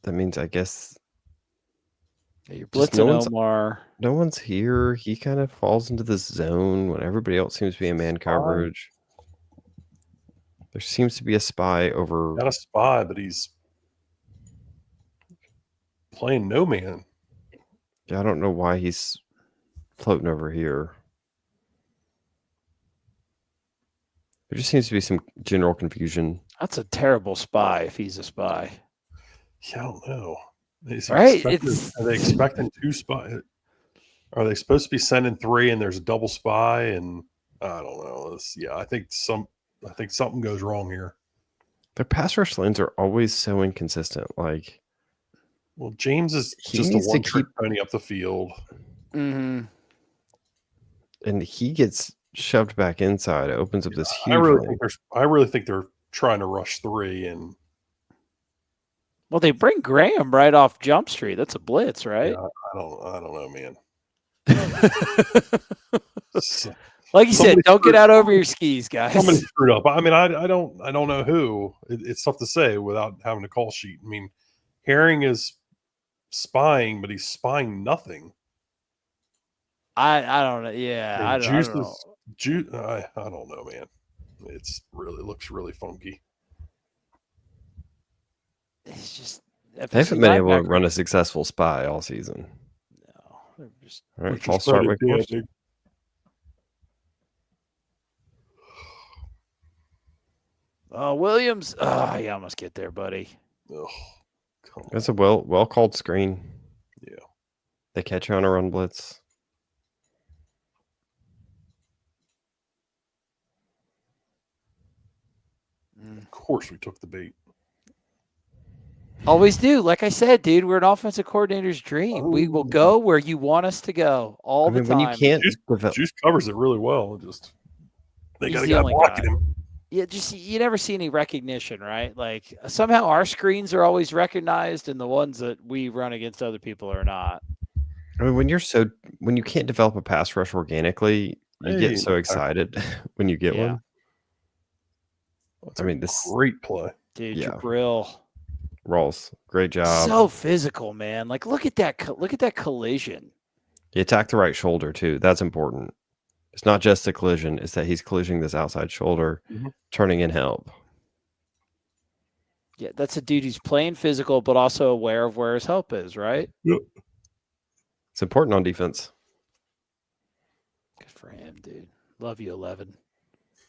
That means, I guess, Yeah, you're Just blitzing no one's- Omar. no one's here. He kind of falls into this zone when everybody else seems to be in man coverage. There seems to be a spy over. Got a spy, but he's playing no man. Yeah, I don't know why he's floating over here. There just seems to be some general confusion. That's a terrible spy if he's a spy. Yeah, I don't know. Is he Right? Are they expecting 2 spies? Are they supposed to be sending 3 and there's a double spy? And I don't know. I think something goes wrong here. Their pass rush lanes are always so inconsistent. Like, Well, James is He just a needs to one-trick pony up the field. Mm-hmm. and he gets shoved back inside. It opens up this huge. I really think they're trying to rush 3, and Well, they bring Graham right off Jump Street. That's a blitz, right? yeah, I don't know, man. Like you said, Somebody don't get screwed- out over your skis, guys. Somebody screwed up. I mean, I don't know who. It's tough to say without having a call sheet. I mean, Herring is spying, but he's spying nothing. I don't know. Yeah, I don't know. I don't know, man. Looks really funky. It's just They haven't been able to run a successful spy all season. No, they're just All right, Which false is start. kinda Wake Forest. damning. Williams. Oh, you almost get there, buddy. Ugh, come on. That's a well called screen. Yeah. They catch you on a run blitz. Of course, we took the bait. Always do. Like I said, dude, we're an offensive coordinator's dream. We will go where you want us to go all the time. when you can't Juice covers it really well. Just they got He's a the guy only blocking guy. him. Yeah, just you never see any recognition, right? Like somehow our screens are always recognized, and the ones that we run against other people are not. I mean, when you can't develop a pass rush organically, you Hey, get so excited when you get Yeah. one. That's I mean, this great play. Dude, Yeah. Jabril. Rawls, great job. So physical, man. Like look at that look at that collision. He attacked the right shoulder too. That's important. It's not just a collision; it's that he's collisioning this outside shoulder, turning in help. Yeah, that's a dude who's playing physical, but also aware of where his help is, right? Yep. It's important on defense. Good for him, dude. Love you, 11.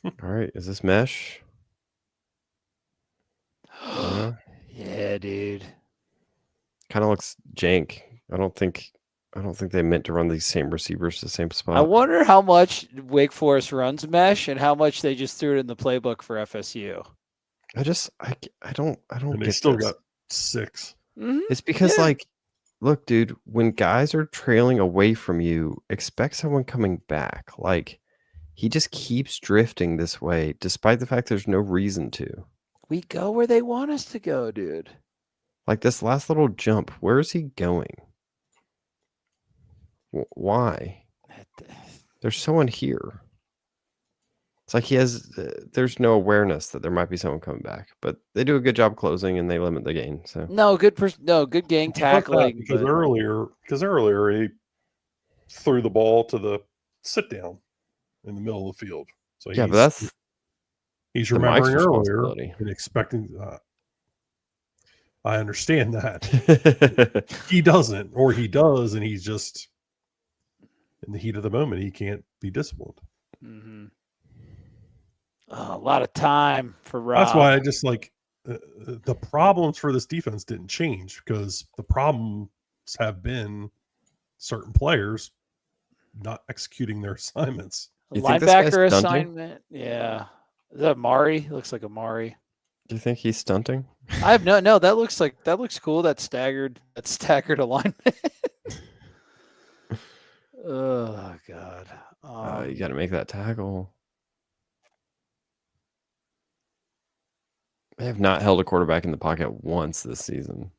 All right, is this mesh? Yeah, dude. Kind of looks jank. I don't think they meant to run these same receivers to the same spot. I wonder how much Wake Forest runs mesh and how much they just threw it in the playbook for FSU. I don't And they get still this. got 6. Mm-hmm. It's because Yeah. like, look, dude, when guys are trailing away from you, expect someone coming back. Like, he just keeps drifting this way, despite the fact there's no reason to. We go where they want us to go, dude. Like this last little jump, where is he going? Why? There's someone here. It's like he has. There's no awareness that there might be someone coming back, but they do a good job closing and they limit the gain. So No, good gang tackling. Because but- earlier he threw the ball to the sit down in the middle of the field. So yeah, but that's he's the Mike's remembering earlier responsibility. and expecting. I understand that he doesn't, or he does, and he's just in the heat of the moment. He can't be disciplined. Mm-hmm. Oh, a lot of time for Rob. That's why I just like the problems for this defense didn't change, because the problems have been certain players not executing their assignments. You think this guy's linebacker stunting? assignment. Yeah. Is that Mari? Looks like a Mari. Do you think he's stunting? I have no. That looks cool. That staggered alignment. Oh God. You got to make that tackle. They have not held a quarterback in the pocket once this season.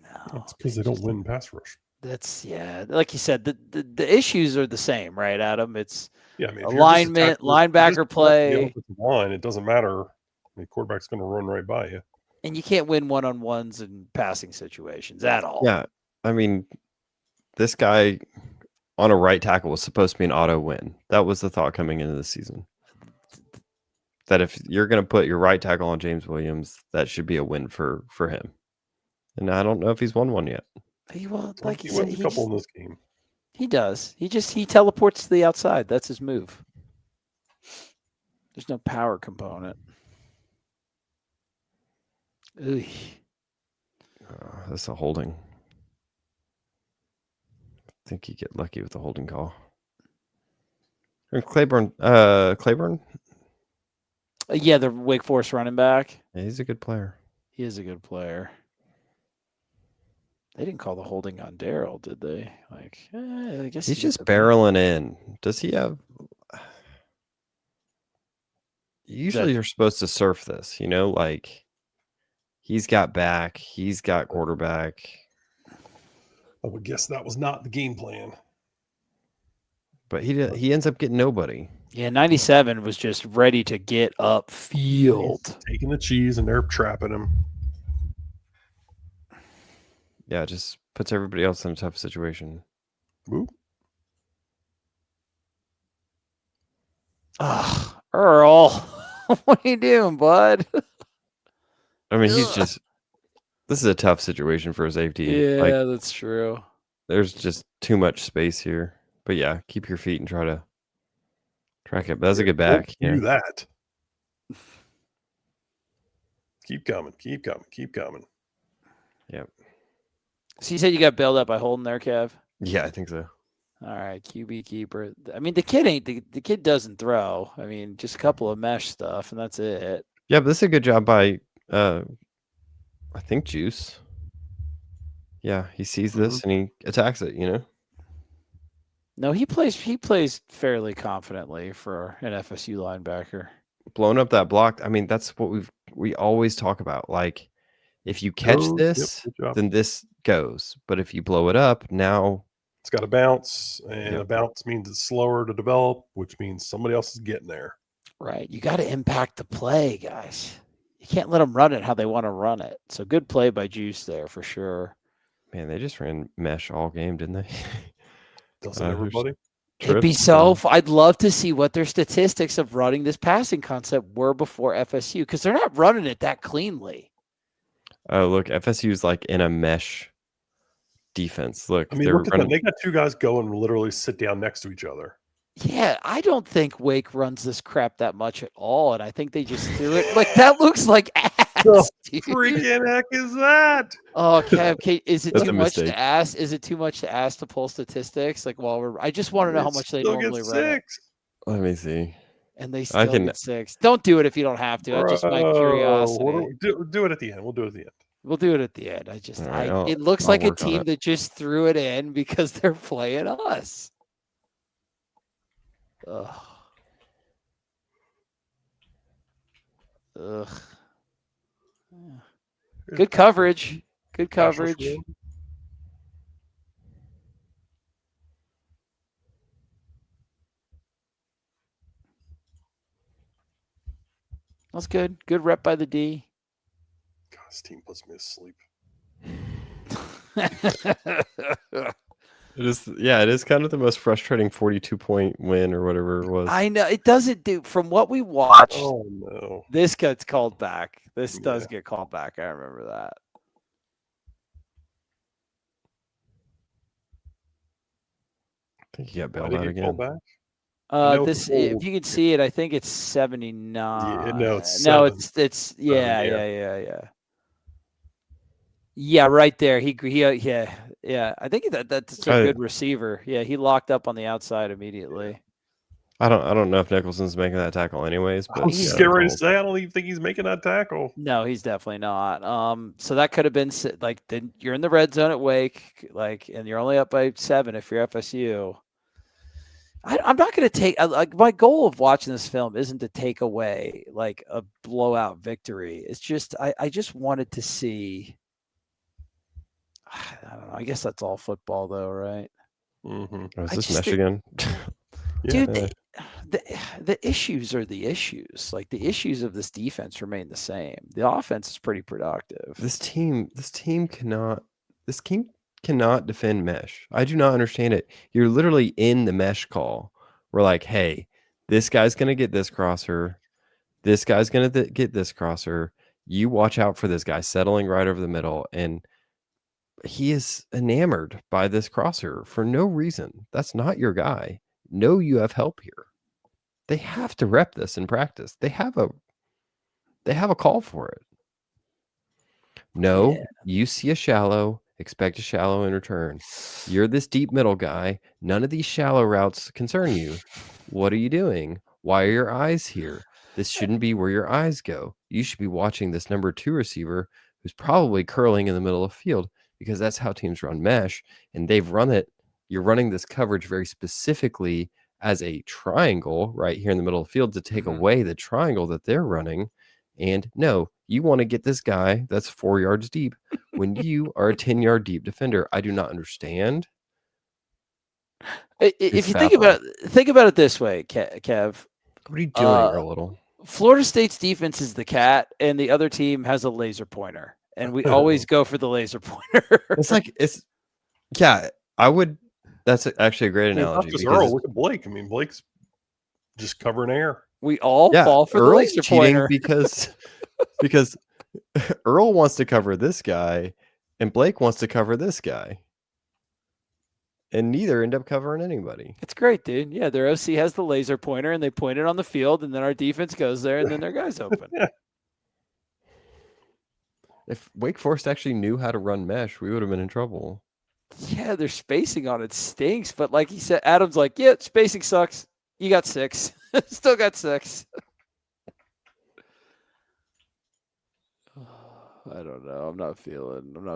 No, It's because they don't win pass rush. That's like you said. The issues are the same, right, Adam? It's Yeah, I mean, alignment, linebacker play. Line, it doesn't matter. The quarterback's going to run right by you. And you can't win one-on-ones in passing situations at all. Yeah, I mean, this guy on a right tackle was supposed to be an auto win. That was the thought coming into the season. That if you're going to put your right tackle on James Williams, that should be a win for him. And I don't know if he's won one yet. He Like like he you said, wins a couple in this game. he does. He teleports to the outside. That's his move. There's no power component. Ooh. That's a holding. I think you get lucky with the holding call. And Claiborne. Yeah, the Wake Forest running back. Yeah, he's a good player. He is a good player. They didn't call the holding on Daryl, did they? Like, I guess He's he just gets a- barreling in. Does he have? Usually, you're supposed to surf this. Like he's got back. He's got quarterback. I would guess that was not the game plan. But he ends up getting nobody. Yeah, 97 was just ready to get up field. He's taking the cheese and they're trapping him. Yeah, it just puts everybody else in a tough situation. Ooh. Earl, what are you doing, bud? I mean, this is a tough situation for a safety. Yeah, Like, that's true. there's just too much space here. But yeah, keep your feet and try to track it. But that's a good back. Don't do that. Keep coming. Keep coming. Keep coming. Yep. So you said you got bailed up by holding there, Kev? Yeah, I think so. All right, QB keeper. I mean, the kid doesn't throw. I mean, just a couple of mesh stuff, and that's it. Yeah, but this is a good job by, I think Juice. Yeah, he sees this and he attacks it. No, he plays fairly confidently for an FSU linebacker. Blowing up that block. I mean, that's what we always talk about. Like, if you catch Yep, this, good job. then this goes. But if you blow it up, now It's got to bounce, and Yep. a bounce means it's slower to develop, which means somebody else is getting there. Right. You got to impact the play, guys. You can't let them run it how they want to run it. So good play by Juice there for sure. man, they just ran mesh all game, didn't they? Doesn't There's everybody? It'd be trips so. and- I'd love to see what their statistics of running this passing concept were before FSU, because they're not running it that cleanly. Oh, look, FSU's like in a mesh defense. Look, I mean, they're look at them. running. They got two guys go and literally sit down next to each other. Yeah, I don't think Wake runs this crap that much at all, and I think they just threw it. Like that looks like ass, dude. Freaking heck is that? Oh, Kev, is it That's too a much mistake. to ask? Is it too much to ask to pull statistics? Like, I just want to know how much they still normally get run it, 6. Let me see. and they I still can- get 6. Don't do it if you don't have to. I just my Bro, curiosity. what do it at the end. We'll do it at the end. We'll do it at the end. All right, it looks I'll like a work on team it. that just threw it in because they're playing us. Ugh. Ugh. Good coverage. Good National coverage. Swarm. That's good. Good rep by the D. God, this team puts me to sleep. It is, yeah, it is kind of the most frustrating 42-point win or whatever it was. I know it doesn't do from what we watched. Oh no! This gets called back. This does Yeah. get called back. I remember that. I think he got Why bailed did out he get called again. back? know This people- if you can see it, I think it's 79. no, it's no, 7. it's yeah, yeah. yeah. Yeah, right there. He yeah. I think that's a good receiver. Yeah, he locked up on the outside immediately. I don't know if Nicholson's making that tackle anyways, but I'm yeah, scared to that's say I don't even think he's making that tackle. No, he's definitely not. So that could have been like then you're in the red zone at Wake, like, and you're only up by 7 if you're FSU. I'm not going to take like my goal of watching this film isn't to take away like a blowout victory. It's just I just wanted to see. I don't know. I guess that's all football, though, right? Mm-hmm. Oh, is I this just think- Michigan? Dude, the issues are the issues. Like the issues of this defense remain the same. The offense is pretty productive. This team cannot defend mesh. I do not understand it. You're literally in the mesh call. We're like, hey, this guy's gonna get this crosser. This guy's gonna get this crosser. You watch out for this guy settling right over the middle, and he is enamored by this crosser for no reason. That's not your guy. No, you have help here. They have to rep this in practice. They have a call for it. No, Yeah. you see a shallow, expect a shallow in return. You're this deep middle guy. None of these shallow routes concern you. What are you doing? Why are your eyes here? This shouldn't be where your eyes go. You should be watching this number 2 receiver who's probably curling in the middle of the field, because that's how teams run mesh, and they've run it. You're running this coverage very specifically as a triangle right here in the middle of the field to take away the triangle that they're running. And no, you want to get this guy that's 4 yards deep when you are a 10-yard deep defender. I do not understand. If you think about it this way, Kev. What are you doing, Earl Little? Florida State's defense is the cat, and the other team has a laser pointer, and we always go for the laser pointer. Yeah, I would. That's actually a great analogy. Not just because Earl. Look at Blake. I mean, Blake's just covering air. We all fall for Earl's the laser cheating pointer because Earl wants to cover this guy and Blake wants to cover this guy, and neither end up covering anybody. It's great, dude. Yeah, their OC has the laser pointer, and they point it on the field, and then our defense goes there, and then their guy's open. If Wake Forest actually knew how to run mesh, we would have been in trouble. Yeah, their spacing on it stinks, but like he said, Adam's like, yeah, spacing sucks. You got 6. Still got 6. I don't know. I'm not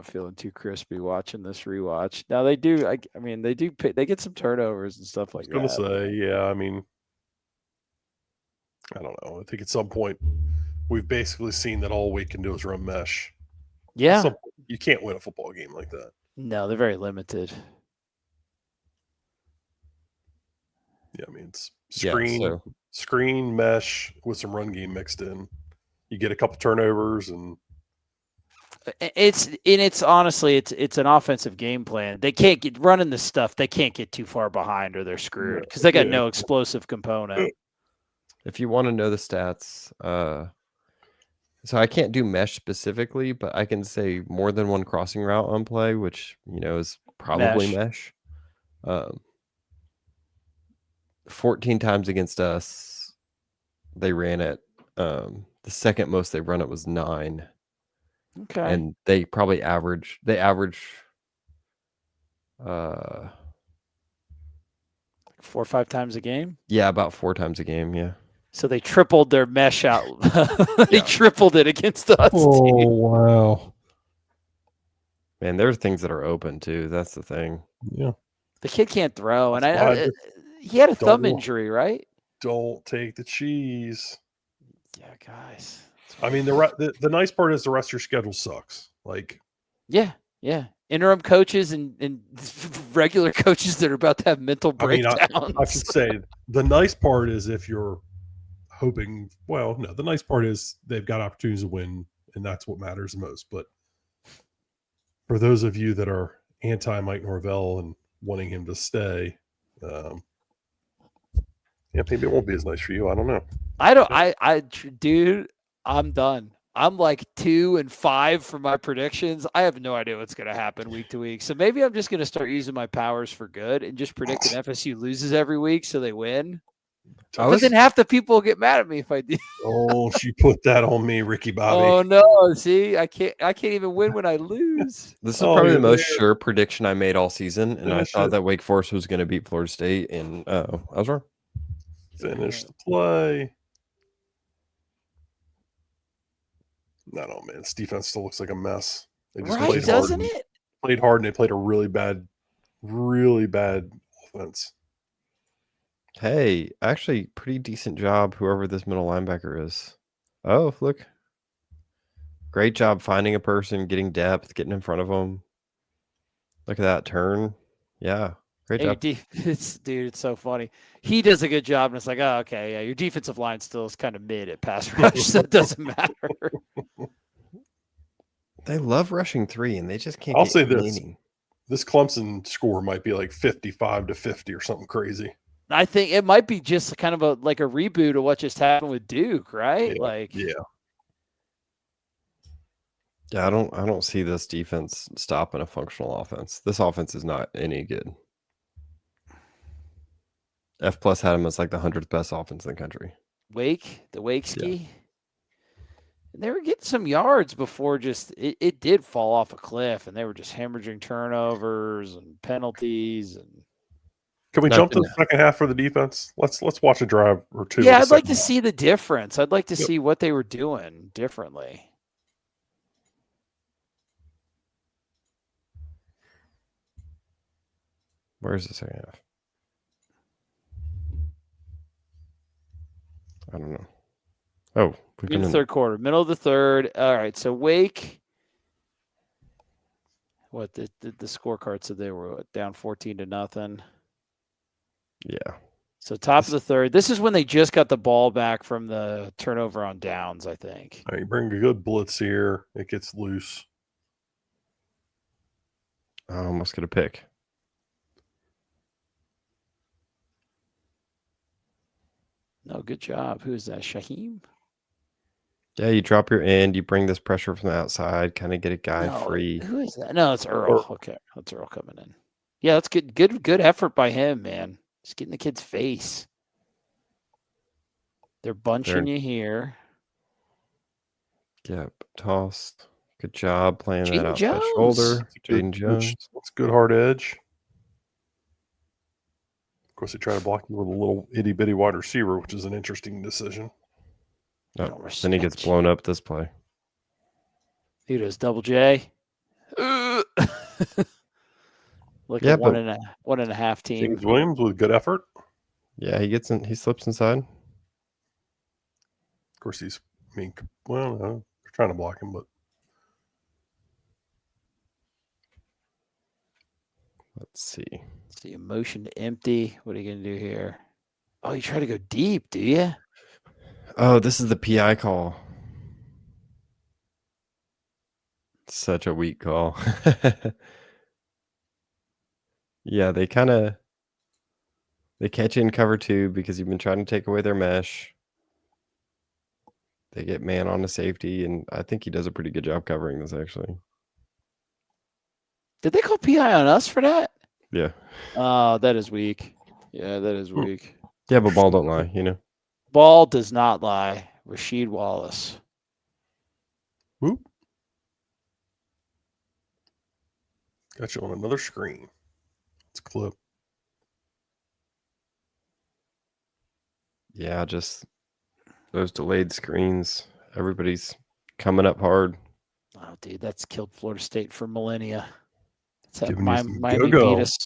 feeling too crispy watching this rewatch. Now they do. I mean, they do. They get some turnovers and stuff like I was that. going to say, yeah. I mean, I don't know. I think at some point we've basically seen that all we can do is run mesh. Yeah. You can't win a football game like that. No, they're very limited. Yeah, I mean, it's Yeah, screen mesh with some run game mixed in. You get a couple turnovers, and it's honestly it's an offensive game plan. They can't get running this stuff. They can't get too far behind or they're screwed because they got no explosive component. if you want to know the stats, so I can't do mesh specifically, but I can say more than one crossing route on play, which is probably mesh. 14 times against us, they ran it. The second most they run it was 9. Okay. And they probably average 4 or 5 times a game. Yeah, about 4 times a game. Yeah. So they tripled their mesh out. They tripled it against us. Oh, wow. Man, there are things that are open too. That's the thing. Yeah. The kid can't throw, and he had a thumb injury, right? Don't take the cheese. Yeah, guys. I mean, the nice part is the rest of your schedule sucks. Like, yeah. Interim coaches and regular coaches that are about to have mental breakdowns. I should say the nice part is if you're hoping. Well, no, the nice part is they've got opportunities to win, and that's what matters the most. But for those of you that are anti Mike Norvell and wanting him to stay, maybe it won't be as nice for you. I don't know. Dude, I'm done. I'm like 2-5 for my predictions. I have no idea what's going to happen week to week. So maybe I'm just going to start using my powers for good and just predict that FSU loses every week so they win. But then half the people get mad at me if I do. Oh, she put that on me, Ricky Bobby. Oh no! See, I can't even win when I lose. This is probably the most sure prediction I made all season, and I thought that Wake Forest was going to beat Florida State, and I was wrong. Finish the play. I don't know, man. This defense still looks like a mess. They just played doesn't hard. It? Played hard, and they played a really bad offense. Hey, actually, pretty decent job, whoever this middle linebacker is. Oh, look. Great job finding a person, getting depth, getting in front of them. Look at that turn. Yeah, great job. It's so funny. He does a good job, and it's like, oh, okay, yeah, your defensive line still is kind of mid at pass rush, so it doesn't matter. They love rushing 3, and they just can't. I'll say this Clemson score might be like 55-50 or something crazy. I think it might be just kind of a reboot of what just happened with Duke, right? Yeah. Yeah, I don't see this defense stopping a functional offense. This offense is not any good. F+ had him as like the 100th best offense in the country. Wake ski. And they were getting some yards before it did fall off a cliff, and they were just hemorrhaging turnovers and penalties. And can we jump to the second half for the defense? Let's watch a drive or two. Yeah, I'd like to see the difference. I'd like to see what they were doing differently. Where's the second half? I don't know. Oh, in the third quarter, middle of the third. All right, so Wake. What the scorecard said they were down 14-0. Yeah. So top of the third. This is when they just got the ball back from the turnover on downs, I think. All right, you bring a good blitz here. It gets loose. I almost get a pick. No, good job. Who is that? Shaheem? Yeah, you drop your end. You bring this pressure from the outside. Kind of get a guy free. Who is that? No, it's Earl. Okay, that's Earl coming in. Yeah, that's good. Good effort by him, man. Just getting the kid's face. They're bunching you here. Yep, tossed. Good job playing that outside Jones. shoulder. Jaden Jones. That's good hard edge. Of course, they try to block you with a little itty bitty wide receiver, which is an interesting decision. Oh, then he gets blown up this play. Who does Double J? Like Yeah, a one but- and a half team. James Williams with good effort. Yeah, he slips inside. Of course, they're trying to block him, but Let's see. See, motion to empty. What are you gonna do here? Oh, you try to go deep, do you? Oh, this is the PI call. Such a weak call. Yeah, they catch you in cover 2 because you've been trying to take away their mesh. They get man on a safety, and I think he does a pretty good job covering this, actually. Did they call PI on us for that? Yeah. Oh, that is weak. Yeah, that is weak. Yeah, but ball don't lie, you know? Ball does not lie. Rasheed Wallace. whoop. Got you on another screen. It's a clip. Yeah, just those delayed screens. Everybody's coming up hard. Oh, dude, that's killed Florida State for millennia. That's how Giving you some Miami go-go. beat us.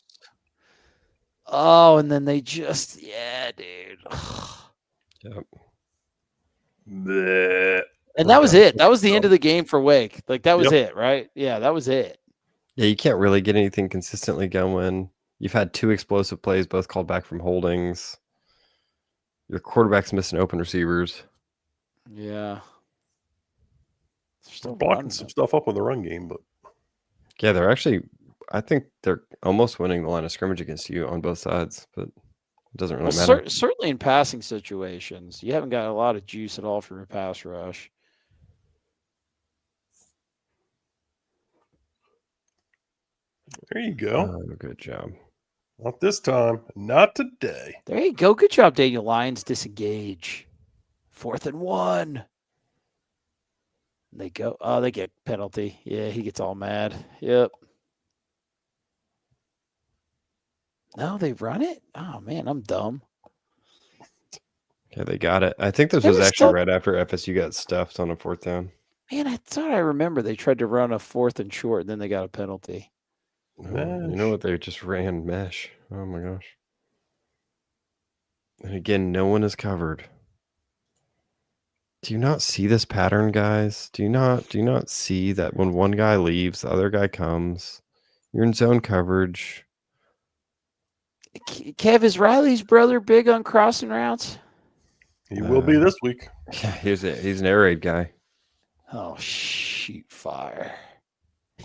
Oh, and then they just, dude. Yep. Bleh. And that was it. That was the So- end of the game for Wake. Like, that was Yep. it, right? Yeah, that was it. Yeah, you can't really get anything consistently going. You've had 2 explosive plays, both called back from holdings. Your quarterback's missing open receivers. Yeah. They're still blocking running some it. stuff up with the run game, but Yeah, I think they're almost winning the line of scrimmage against you on both sides, but it doesn't really Well, matter. certainly in passing situations, you haven't got a lot of juice at all for your pass rush. there you go. Oh, good job. Not this time. Not today. There you go. Good job, Daniel Lyons. Disengage. 4th and 1. They go. Oh, they get penalty. Yeah, he gets all mad. Yep. No, they run it? Oh, man, I'm dumb. Yeah, they got it. I think this They was were actually still- right after FSU got stuffed on a 4th down. Man, I thought I remember they tried to run a 4th and short, and then they got a penalty. Oh, you know what? They just ran mesh. Oh my gosh. And again, no one is covered. Do you not see this pattern, guys? Do you not see that when one guy leaves, the other guy comes? You're in zone coverage. Kev, is Riley's brother big on crossing routes? He will be this week. Yeah, he's an air raid guy. Oh, shoot fire.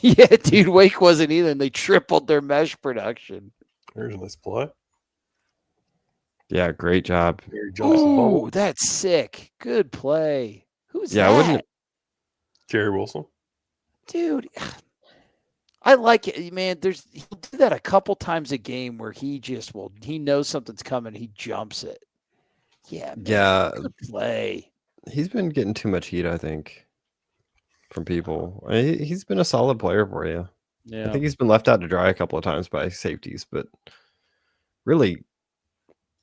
Yeah, dude, Wake wasn't either, and they tripled their mesh production. There's a nice play. Yeah, great job. Here he jumps the bubble. Oh, that's sick. Good play. Who's Yeah, I that? wouldn't- Jerry Wilson. Dude, I like it, man. He'll do that a couple times a game where he knows something's coming, he jumps it. Yeah, man, Yeah, good play. he's been getting too much heat, I think, from people. He's been a solid player for you. Yeah, I think he's been left out to dry a couple of times by safeties, but really,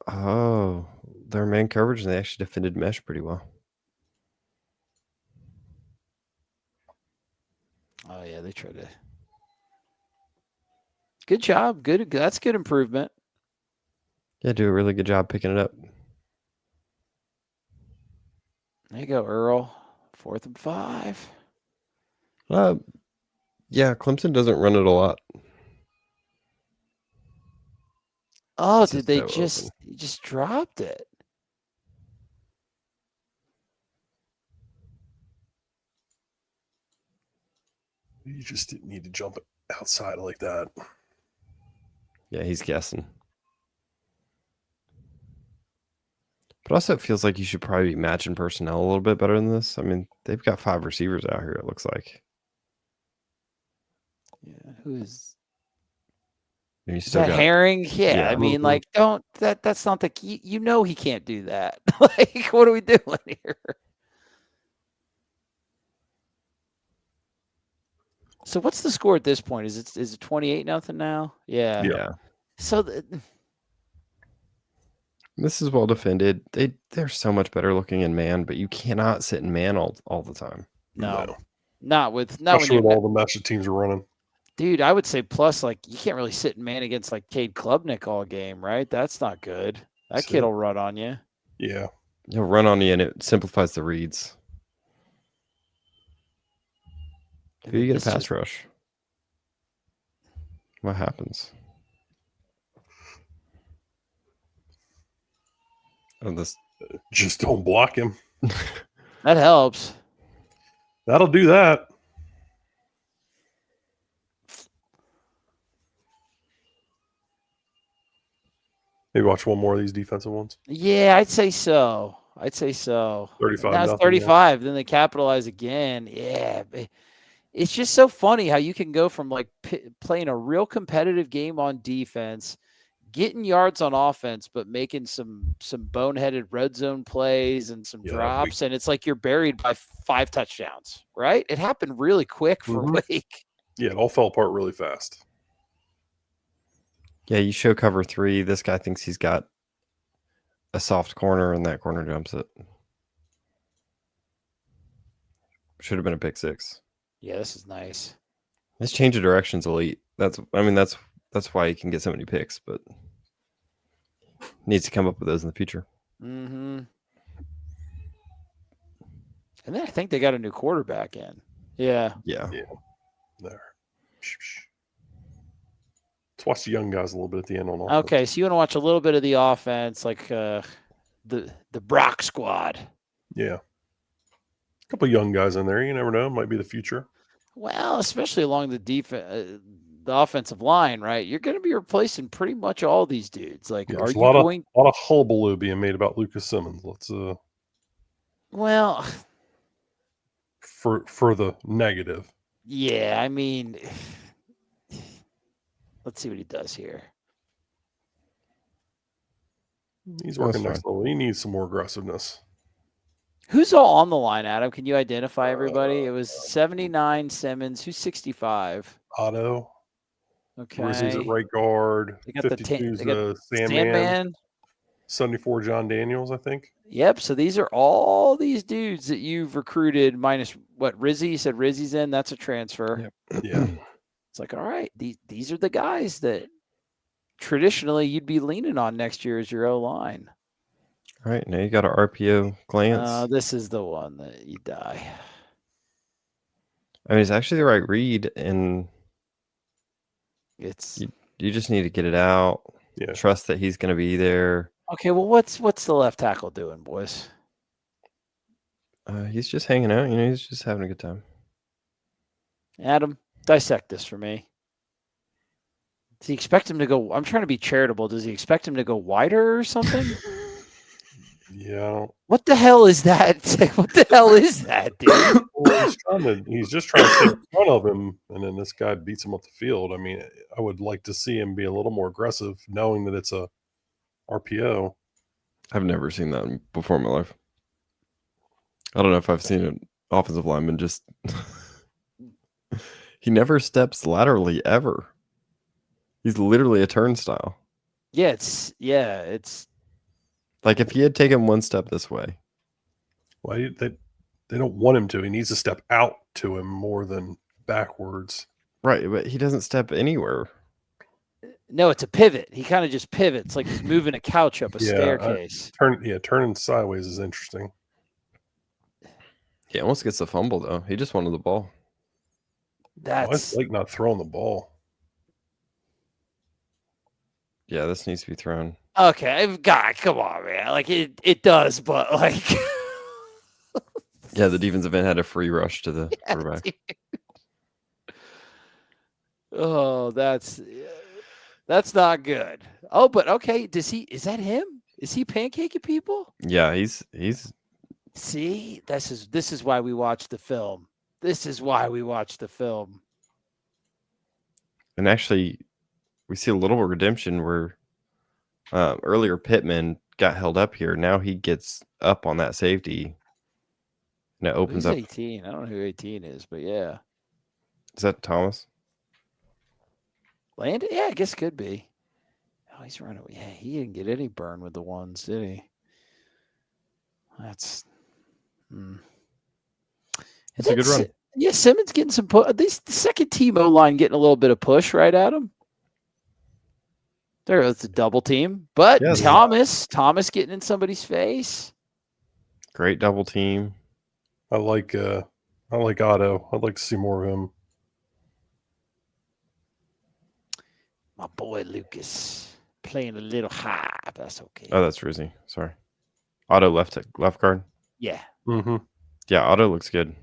their man coverage, and they actually defended mesh pretty well. oh yeah, they tried to. Good job. Good. That's good improvement. Yeah, do a really good job picking it up. There you go, Earl. 4th and 5. Yeah, Clemson doesn't run it a lot. Oh, This did is they so just open. he just dropped it? You just didn't need to jump it outside like that. Yeah, he's guessing. But also, it feels like you should probably be matching personnel a little bit better than this. I mean, they've got 5 receivers out here, it looks like. Yeah, who is And you Is still that got Herring? Yeah, Yeah. I mean, Mhm. like, that's not the key. You know he can't do that. Like, what are we doing here? So what's the score at this point? Is it 28-0 now? Yeah. Yeah. So This is well defended. They're so much better looking in man, but you cannot sit in man all the time. no. Not when especially you with all the mesh that teams are running. dude, I would say plus, like, you can't really sit and man against like Cade Klubnik all game, right? That's not good. That kid will run on you. Yeah. He'll run on you, and it simplifies the reads. Who you get a pass rush? What happens? Oh, this Just don't block him. That helps. That'll do that. Maybe watch one more of these defensive ones. Yeah, I'd say so. 35. Now it's 35. Then they capitalize again. Yeah. It's just so funny how you can go from like playing a real competitive game on defense, getting yards on offense, but making some boneheaded red zone plays and some drops, and it's like you're buried by 5 touchdowns, right? It happened really quick for Wake. Yeah, it all fell apart really fast. Yeah, you show cover 3. This guy thinks he's got a soft corner, and that corner jumps it. Should have been a pick 6. Yeah, this is nice. This change of direction's elite. That's why he can get so many picks, but needs to come up with those in the future. Mm-hmm. And then I think they got a new quarterback in. Yeah. Yeah. There. Let's watch the young guys a little bit at the end on offense. Okay, so you want to watch a little bit of the offense, like the Brock squad. Yeah. A couple of young guys in there. You never know. Might be the future. Well, especially along the offensive line, right? You're going to be replacing pretty much all these dudes. Like, Yeah, are you a lot of hullabaloo being made about Lucas Simmons. Let's well, for the negative. Yeah, I mean, let's see what he does here. He's working next level. He needs some more aggressiveness. Who's all on the line, Adam? Can you identify everybody? It was 79 Simmons. Who's 65? Otto. Okay. Rizzy's at right guard. 52's Sandman. 74 John Daniels, I think. Yep. So these are all these dudes that you've recruited minus what Rizzy. You said Rizzy's in. That's a transfer. Yep. Yeah. It's like, all right, these are the guys that traditionally you'd be leaning on next year as your O-line. All right, now you got an RPO glance. This is the one that you die. I mean, it's actually the right read, and it's you just need to get it out. Yeah. Trust that he's going to be there. Okay, well, what's the left tackle doing, boys? He's just hanging out. He's just having a good time. Adam, dissect this for me. Does he expect him to go? I'm trying to be charitable. Does he expect him to go wider or something? Yeah. What the hell is that? What the hell is that, dude? Well, he's just trying to stay in front of him, and then this guy beats him up the field. I mean, I would like to see him be a little more aggressive, knowing that it's a RPO. I've never seen that before in my life. I don't know if I've seen an offensive lineman just he never steps laterally ever. He's literally a turnstile. Yeah, it's like if he had taken one step this way. Why they don't want him to. He needs to step out to him more than backwards. Right, but he doesn't step anywhere. No, it's a pivot. He kind of just pivots like he's moving a couch up a staircase. Turning sideways is interesting. He almost gets the fumble though. He just wanted the ball. That's like not throwing the ball. Yeah, this needs to be thrown. Okay, God, come on, man. Like it does, but like yeah, the defensive end had a free rush to the quarterback. Dude. Oh, that's not good. Oh, but okay, is that him? Is he pancaking people? Yeah, he's See, this is why we watch the film. This is why we watch the film. And actually, we see a little redemption where earlier Pittman got held up here. Now he gets up on that safety. And it opens up. 18. I don't know who 18 is, but yeah. Is that Thomas? Landon? Yeah, I guess it could be. Oh, he's running. Yeah, he didn't get any burn with the ones, did he? That's It's a good run. Yeah, Simmons getting some push. The second team O-line getting a little bit of push right at him. There was a double team. But Yes. Thomas getting in somebody's face. Great double team. I like Otto. I'd like to see more of him. My boy Lucas playing a little high. That's okay. Oh, that's Rizzy. Sorry. Otto left guard. Yeah. Mm-hmm. Yeah, Otto looks good.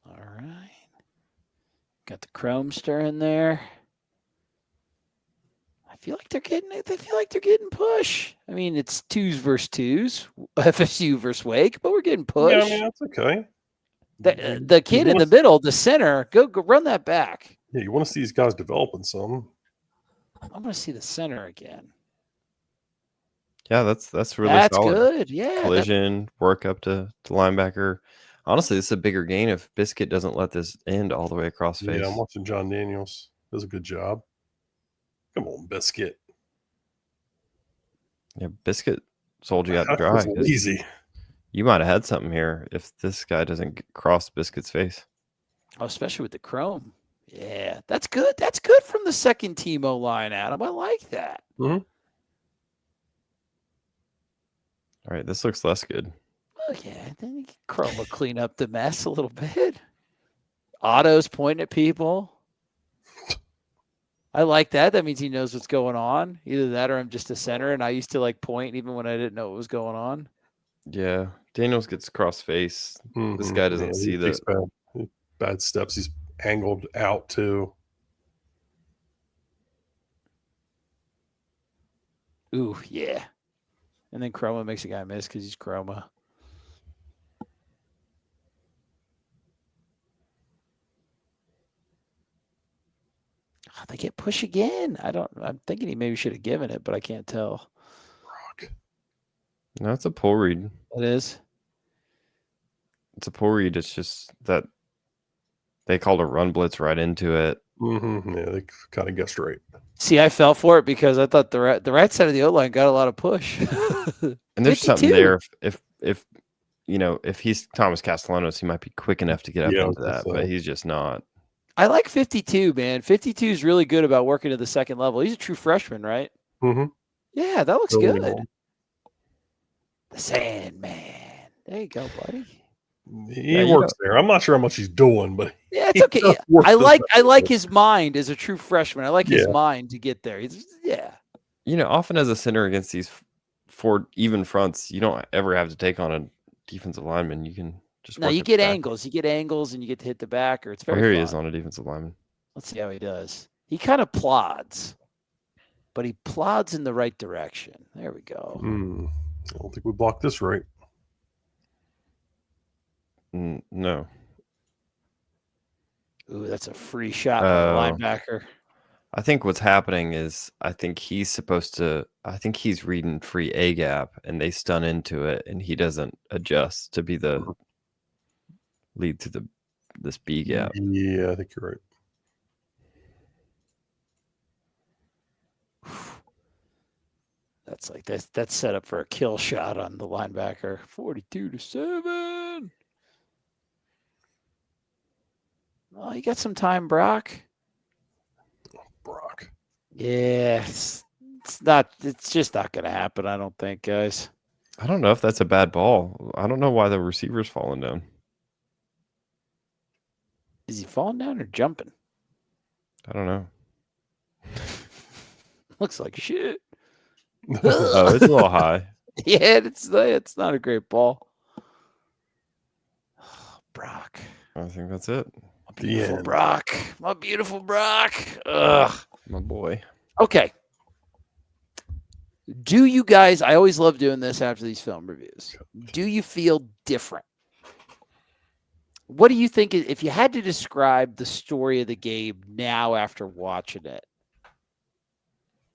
All right. Got the Chromester in there. I feel like they're getting push. I mean, it's 2s versus 2s, FSU versus Wake, but we're getting push. Yeah, I mean, that's okay. The kid in the middle, the center, go run that back. Yeah, you want to see these guys developing some. I'm going to see the center again. Yeah, that's really That's solid. good. Yeah. Collision, work up to linebacker. Honestly, this is a bigger gain if Biscuit doesn't let this end all the way across face. Yeah, I'm watching John Daniels. Does a good job. Come on, Biscuit. Yeah, Biscuit sold you out to dry. That's easy. You might have had something here if this guy doesn't cross Biscuit's face. Oh, especially with the chrome. Yeah, that's good. That's good from the second team O-line, Adam. I like that. Mm-hmm. All right, this looks less good. Oh, yeah. Then Chrome will clean up the mess a little bit. Otto's pointing at people. I like that. That means he knows what's going on. Either that or I'm just a center, and I used to like point even when I didn't know what was going on. Yeah, Daniels gets cross face. Mm-hmm. This guy doesn't see the bad steps. He's angled out too. Ooh, yeah. And then Chroma makes a guy miss because he's Chroma. Oh, they get push again. I'm thinking he maybe should have given it, but I can't tell. Rock. No, it's a pull read. It is. It's a pull read. It's just that they called a run blitz right into it. Mm-hmm. Yeah, they kind of guessed right. See, I fell for it because I thought the right side of the O-line got a lot of push. And there's 52. something there. If you know, if he's Thomas Castellanos, he might be quick enough to get up into that, but he's just not. I like 52, man. 52 is really good about working to the second level. He's a true freshman, right? Mm-hmm. Yeah, that looks Totally good. cool. The Sandman. There you go, buddy. He works there. I'm not sure how much he's doing, but yeah, it's okay. Yeah. I like his mind as a true freshman. I like his mind to get there. You know, often as a center against these four even fronts, you don't ever have to take on a defensive lineman. You can just you get angles. You get angles, and you get to hit the backer. It's very. Here fun. he is on a defensive lineman. Let's see how he does. He kind of plods, but he plods in the right direction. There we go. I don't think we blocked this right. No. Ooh, that's a free shot by the linebacker. I think what's happening is I think he's reading free A gap and they stun into it and he doesn't adjust to be the lead to this B gap. Yeah, I think you're right. That's like that's set up for a kill shot on the linebacker. 42-7. Oh, you got some time, Brock. Brock. Yeah, it's just not going to happen, I don't think, guys. I don't know if that's a bad ball. I don't know why the receiver's falling down. Is he falling down or jumping? I don't know. Looks like shit. Oh, it's a little high. Yeah, it's not a great ball. Oh, Brock. I think that's it. Beautiful Brock. My beautiful Brock. Ugh. My boy. Okay. Do you guys, I always love doing this after these film reviews. Do you feel different? What do you think, if you had to describe the story of the game now after watching it,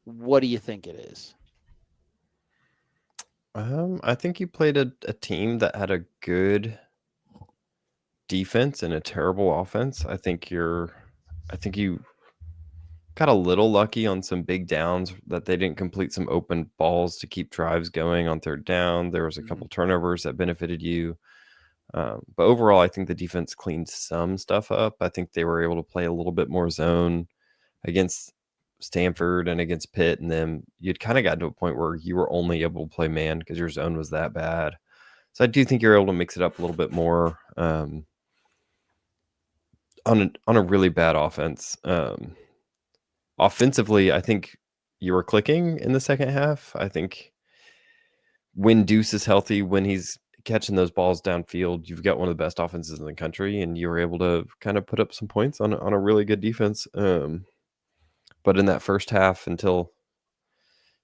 what do you think it is? I think you played a team that had a good defense and a terrible offense. I think you got a little lucky on some big downs that they didn't complete some open balls to keep drives going on third down. There was a couple turnovers that benefited you. But overall, I think the defense cleaned some stuff up. I think they were able to play a little bit more zone against Stanford and against Pitt. And then you'd kind of got to a point where you were only able to play man because your zone was that bad. So I do think you're able to mix it up a little bit more on a really bad offense. Offensively, I think you were clicking in the second half. I think when Deuce is healthy, when he's catching those balls downfield, you've got one of the best offenses in the country, and you were able to kind of put up some points on a really good defense. But in that first half, until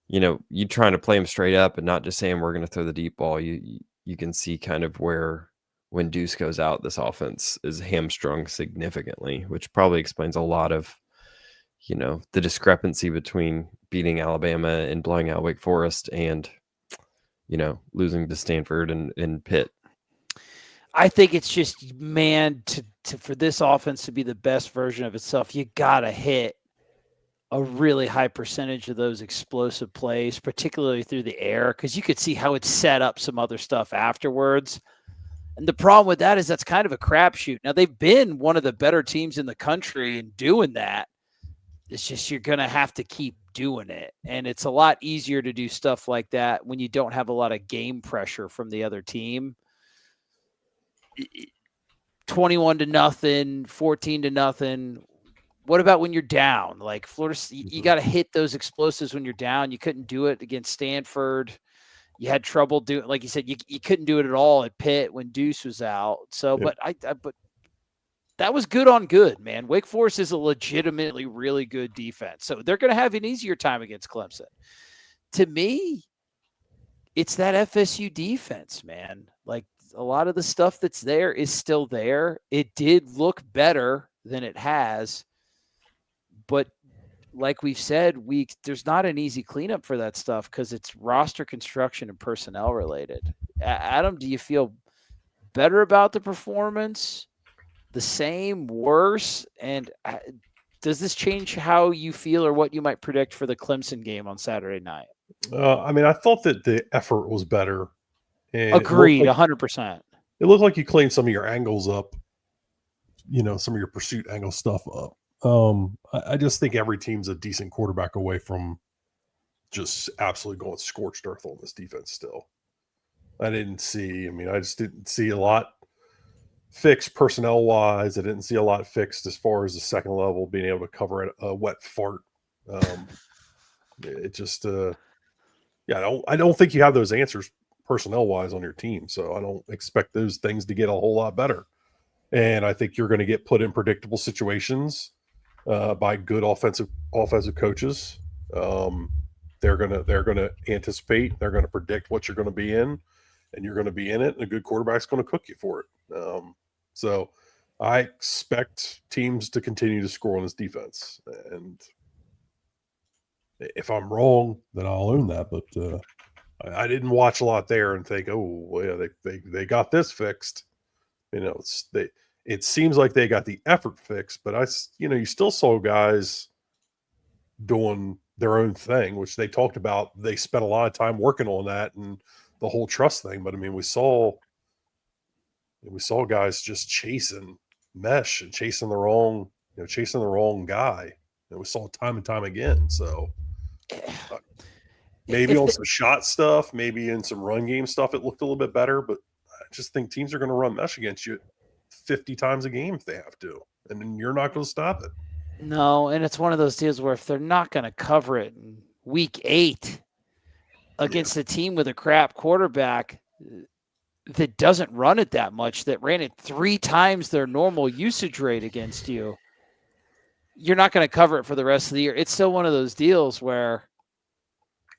you trying to play him straight up and not just saying we're going to throw the deep ball, you can see kind of where when Deuce goes out, this offense is hamstrung significantly, which probably explains a lot of the discrepancy between beating Alabama and blowing out Wake Forest and losing to Stanford and Pitt. I think it's just, man, to for this offense to be the best version of itself, you gotta hit a really high percentage of those explosive plays, particularly through the air, because you could see how it set up some other stuff afterwards. And the problem with that is that's kind of a crapshoot. Now, they've been one of the better teams in the country in doing that. It's just you're going to have to keep doing it. And it's a lot easier to do stuff like that when you don't have a lot of game pressure from the other team. 21-0, 14-0. What about when you're down? Like Florida, you got to hit those explosives when you're down. You couldn't do it against Stanford. You had trouble doing, like you said, you couldn't do it at all at Pitt when Deuce was out. So, but that was good on good, man. Wake Forest is a legitimately really good defense. So they're going to have an easier time against Clemson. To me, it's that FSU defense, man. Like a lot of the stuff that's there is still there. It did look better than it has. But like we've said, there's not an easy cleanup for that stuff because it's roster construction and personnel related. Adam, do you feel better about the performance? The same, worse? And does this change how you feel or what you might predict for the Clemson game on Saturday night? I thought that the effort was better. And agreed, 100%. It looked like you cleaned some of your angles up, some of your pursuit angle stuff up. I just think every team's a decent quarterback away from just absolutely going scorched earth on this defense still. I just didn't see a lot fixed personnel-wise. I didn't see a lot fixed as far as the second level being able to cover a wet fart. It just, I don't think you have those answers personnel-wise on your team, so I don't expect those things to get a whole lot better. And I think you're going to get put in predictable situations by good offensive coaches. They're gonna anticipate. They're going to predict what you're going to be in, and you're going to be in it. And a good quarterback's going to cook you for it. So I expect teams to continue to score on this defense. And if I'm wrong, then I'll own that. But I didn't watch a lot there and think, oh, well, yeah, they got this fixed. It seems like they got the effort fixed, but you still saw guys doing their own thing, which they talked about. They spent a lot of time working on that and the whole trust thing. But we saw guys just chasing mesh and chasing the wrong guy. And we saw it time and time again. So maybe on some shot stuff, maybe in some run game stuff, it looked a little bit better, but I just think teams are going to run mesh against you 50 times a game if they have to, and then you're not going to stop it. No, and it's one of those deals where if they're not going to cover it in week 8 against a team with a crap quarterback that doesn't run it that much, that ran it 3 times their normal usage rate against you, you're not going to cover it for the rest of the year. It's still one of those deals where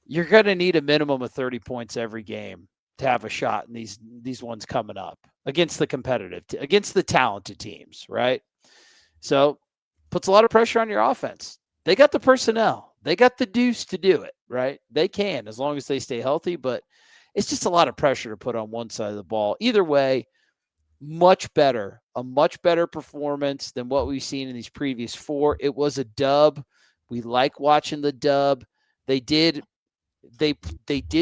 you're going to need a minimum of 30 points every game to have a shot in these ones coming up against against the talented teams, right? So puts a lot of pressure on your offense. They got the personnel. They got the Deuce to do it, right? They can, as long as they stay healthy, but it's just a lot of pressure to put on one side of the ball. Either way, a much better performance than what we've seen in these previous 4. It was a dub, We like watching the dub. They did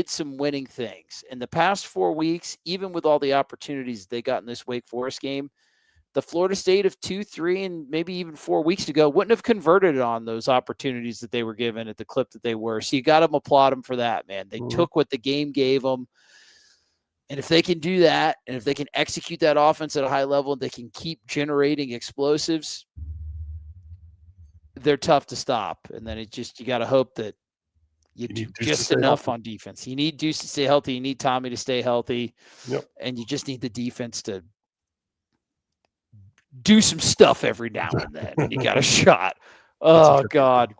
some winning things in the past 4 weeks, even with all the opportunities they got in this Wake Forest game. The Florida State of 2, 3, and maybe even 4 weeks ago wouldn't have converted on those opportunities that they were given at the clip that they were. So you got to applaud them for that, man. They took what the game gave them. And if they can do that, and if they can execute that offense at a high level, they can keep generating explosives, they're tough to stop. And then you got to hope that you do just enough on defense. You need Deuce to stay healthy. You need Tommy to stay healthy. Yep. And you just need the defense to do some stuff every now and then. And you got a shot. Oh, God.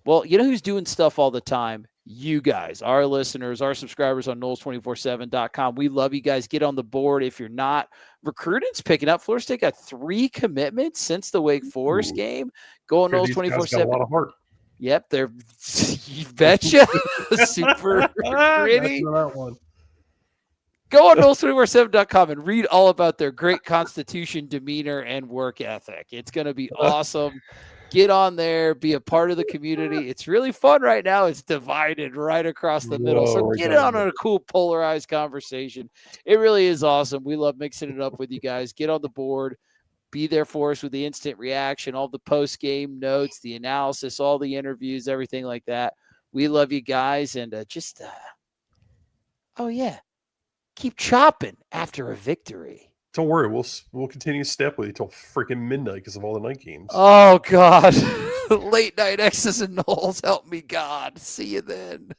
Well, you know who's doing stuff all the time? You guys, our listeners, our subscribers on Noles247.com. We love you guys. Get on the board. If you're not, recruiting's picking up. Florida State got 3 commitments since the Wake Forest game. Go on Noles247. A lot of heart. Yep, they're you betcha. Super gritty. That one. Go on Noles247.com and read all about their great constitution, demeanor, and work ethic. It's going to be awesome. Get on there, be a part of the community. It's really fun right now. It's divided right across the middle. So get on a cool polarized conversation. It really is awesome. We love mixing it up with you guys. Get on the board. Be there for us with the instant reaction, all the post-game notes, the analysis, all the interviews, everything like that. We love you guys. And keep chopping after a victory. Don't worry, we'll continue to step with you till freaking midnight because of all the night games. Oh, God. Late night X's and Knowles. Help me, God. See you then.